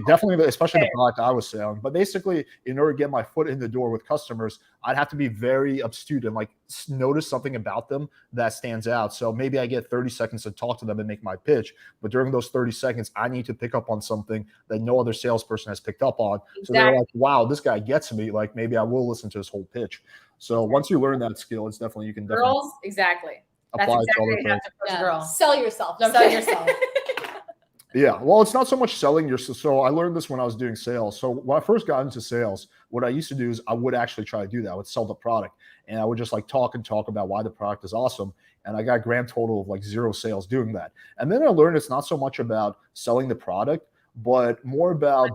Definitely, especially the product I was selling. But basically, in order to get my foot in the door with customers, I'd have to be very astute and like notice something about them that stands out. So maybe I get 30 seconds to talk to them and make my pitch. But during those 30 seconds, I need to pick up on something that no other salesperson has picked up on. So they're like, wow, this guy gets me. Like maybe I will listen to his whole pitch. So once you learn that skill, it's definitely, you can definitely girls, exactly. That's exactly girl. Sell yourself. Sell yourself. Yeah, well, it's not so much selling yourself. So I learned this when I was doing sales. So when I first got into sales, what I used to do is I would actually try to do that. I would sell the product, and I would just like talk about why the product is awesome. And I got a grand total of like 0 sales doing that. And then I learned it's not so much about selling the product, but more about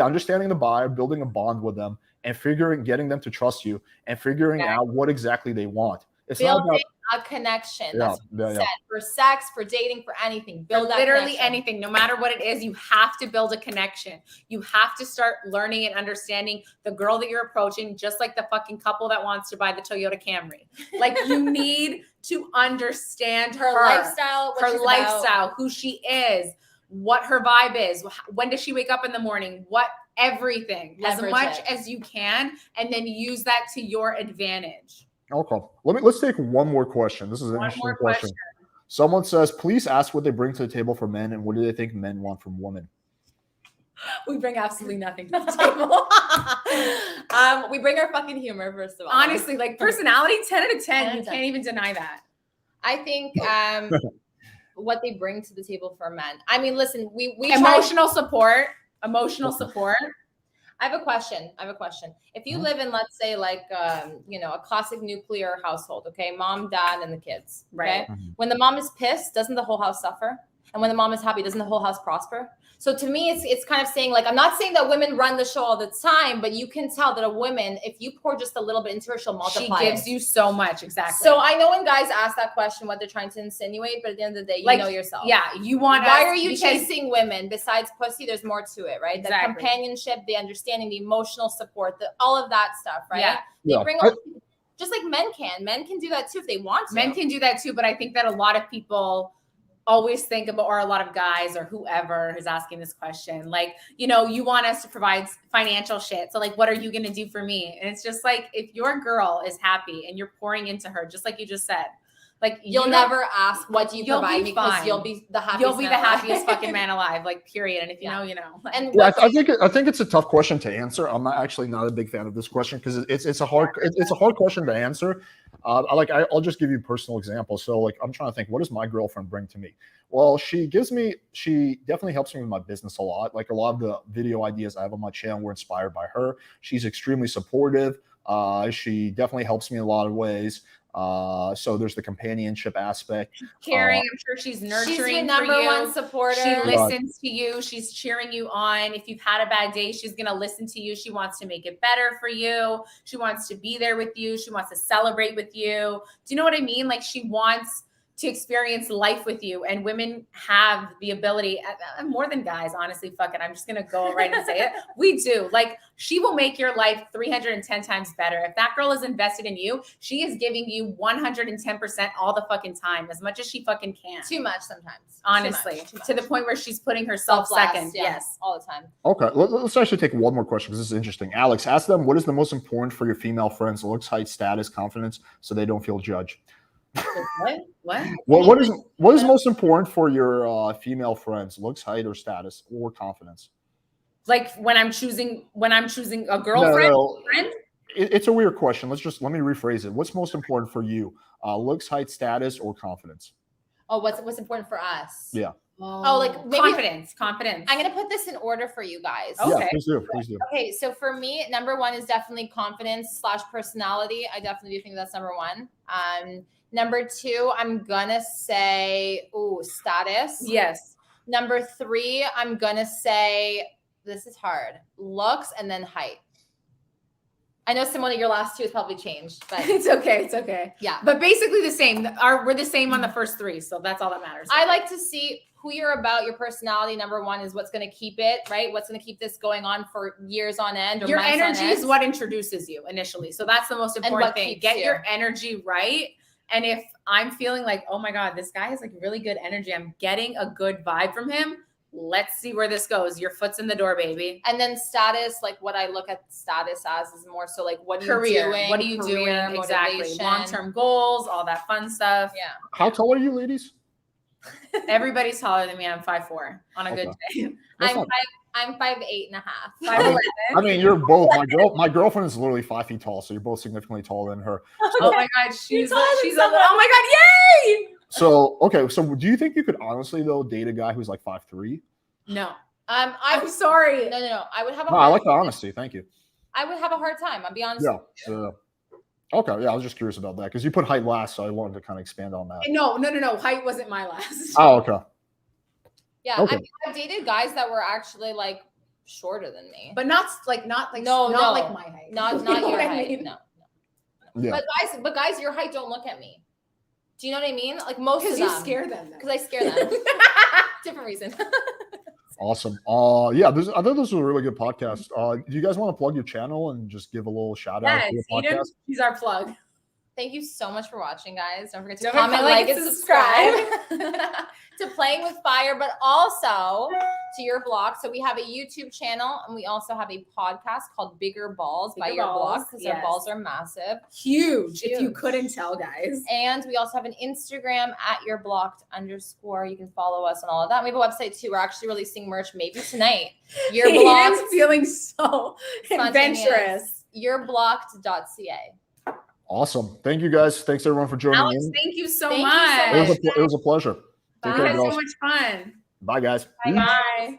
understanding the buyer, building a bond with them, and getting them to trust you, and figuring out what exactly they want. It's building not about a connection. For sex, for dating, for anything. Build that literally connection. Anything, no matter what it is, you have to build a connection. You have to start learning and understanding the girl that you're approaching, just like the fucking couple that wants to buy the Toyota Camry. Like you need to understand her lifestyle, who she is, what her vibe is, when does she wake up in the morning, everything, as much as you can, and then use that to your advantage. Okay. Let's take one more question. This is an interesting question. Someone says, please ask what they bring to the table for men and what do they think men want from women? We bring absolutely nothing to the table. We bring our fucking humor, first of all. Honestly, like personality, 10 out of 10. You can't even deny that. I think what they bring to the table for men. I mean, listen, we emotional support. Emotional support. I have a question. If you live in, let's say, like, a classic nuclear household, okay, mom, dad, and the kids, right? Mm-hmm. When the mom is pissed, doesn't the whole house suffer? And when the mom is happy, doesn't the whole house prosper? So to me, it's kind of saying, like, I'm not saying that women run the show all the time, but you can tell that a woman, if you pour just a little bit into her, she'll multiply. She gives you so much, exactly. So I know when guys ask that question, what they're trying to insinuate, but at the end of the day, you know yourself. Yeah, you want. Why are you chasing women? Besides pussy, there's more to it, right? Exactly. The companionship, the understanding, the emotional support, all of that stuff, right? Yeah. They bring just like men can. Men can do that too if they want to. Men can do that too, but I think that a lot of people always think about, or a lot of guys or whoever is asking this question, like, you want us to provide financial shit. So like, what are you going to do for me? And it's just like, if your girl is happy and you're pouring into her, just like you just said, like, you'll never ask, what do you provide me? Because you'll be the happiest. You'll be the happiest fucking man alive, like, period. And if you know, you know. And I think it's a tough question to answer. I'm not a big fan of this question because it's a hard question to answer. I'll just give you a personal example. So like, I'm trying to think, what does my girlfriend bring to me? Well, she definitely helps me with my business a lot. Like, a lot of the video ideas I have on my channel were inspired by her. She's extremely supportive. She definitely helps me in a lot of ways. So there's the companionship aspect. Caring, I'm sure she's nurturing. She's the number one supporter. She listens to you. She's cheering you on. If you've had a bad day, she's gonna listen to you. She wants to make it better for you. She wants to be there with you. She wants to celebrate with you. Do you know what I mean? Like, she wants to experience life with you, and women have the ability, more than guys, honestly. Fuck it, I'm just gonna go right and say it. We do. Like, she will make your life 310 times better. If that girl is invested in you, she is giving you 110% all the fucking time, as much as she fucking can. Too much sometimes, honestly. Too much. To the point where she's putting herself second. Yes, all the time. Okay, let's actually take one more question, because this is interesting. Alex, ask them, what is the most important for your female friends? Looks, height, status, confidence, so they don't feel judged. What is most important for your female friends? Looks, height, or status, or confidence? Like, when I'm choosing a girlfriend. Friend? It's a weird question. Let me rephrase it. What's most important for you? Looks, height, status, or confidence? Oh, what's important for us? Yeah. Oh, like maybe confidence. I'm gonna put this in order for you guys. Okay. Yeah, please do. Okay, so for me, number one is definitely confidence / personality. I definitely do think that's number one. Number two, I'm gonna say, status. Yes. Number three, I'm gonna say, this is hard, looks, and then height. I know Simone, your last two has probably changed, but it's okay. Yeah. But basically the same. We're the same on the first three, so that's all that matters. I like to see who you're about, your personality. Number one is what's going to keep it, right? What's going to keep this going on for years on end. Or your energy is what introduces you initially. So that's the most important thing. Get your energy right. And if I'm feeling like, oh my God, this guy has like really good energy, I'm getting a good vibe from him, let's see where this goes. Your foot's in the door, baby. And then status, like what I look at status as is more so like, what are you doing? What are you doing? Exactly. Long-term goals, all that fun stuff. Yeah. How tall are you, ladies? Everybody's taller than me. I'm 5'4" on a good day. I'm 5'8.5". 5'11". I mean, you're both. My girlfriend is literally 5 feet tall, so you're both significantly taller than her. Oh my God, she's a little. Oh my God, yay! So okay, so do you think you could honestly though date a guy who's like 5'3"? No. I'm sorry. No. I would have I like the honesty. Thank you. I would have a hard time. I'll be honest. Yeah. Okay. Yeah, I was just curious about that because you put height last, so I wanted to kind of expand on that. No. Height wasn't my last. Oh, okay. Yeah, okay. I've dated guys that were actually like shorter than me, but not like not like my height. Not your height. No. Yeah. But guys, your height don't look at me. Do you know what I mean? Like most of them. Because you scare them. Because I scare them. Different reason. Awesome. I thought this was a really good podcast. Do you guys want to plug your channel and just give a little shout out to your podcast? He's our plug. Thank you so much for watching, guys. Don't forget to comment, like, and subscribe to Playing with Fire, but also to Urblocked. So we have a YouTube channel, and we also have a podcast called Bigger Balls by Urblocked, because our balls are massive. Huge, if you couldn't tell, guys. And we also have an Instagram at Urblocked_. You can follow us on all of that. We have a website, too. We're actually releasing merch maybe tonight. Urblocked. Feeling so adventurous. Urblocked.ca. Awesome. Thank you guys. Thanks everyone for joining Alex, in. thank you so Thank you much. so much. It was a pleasure. We had so much fun. Bye, guys. Bye.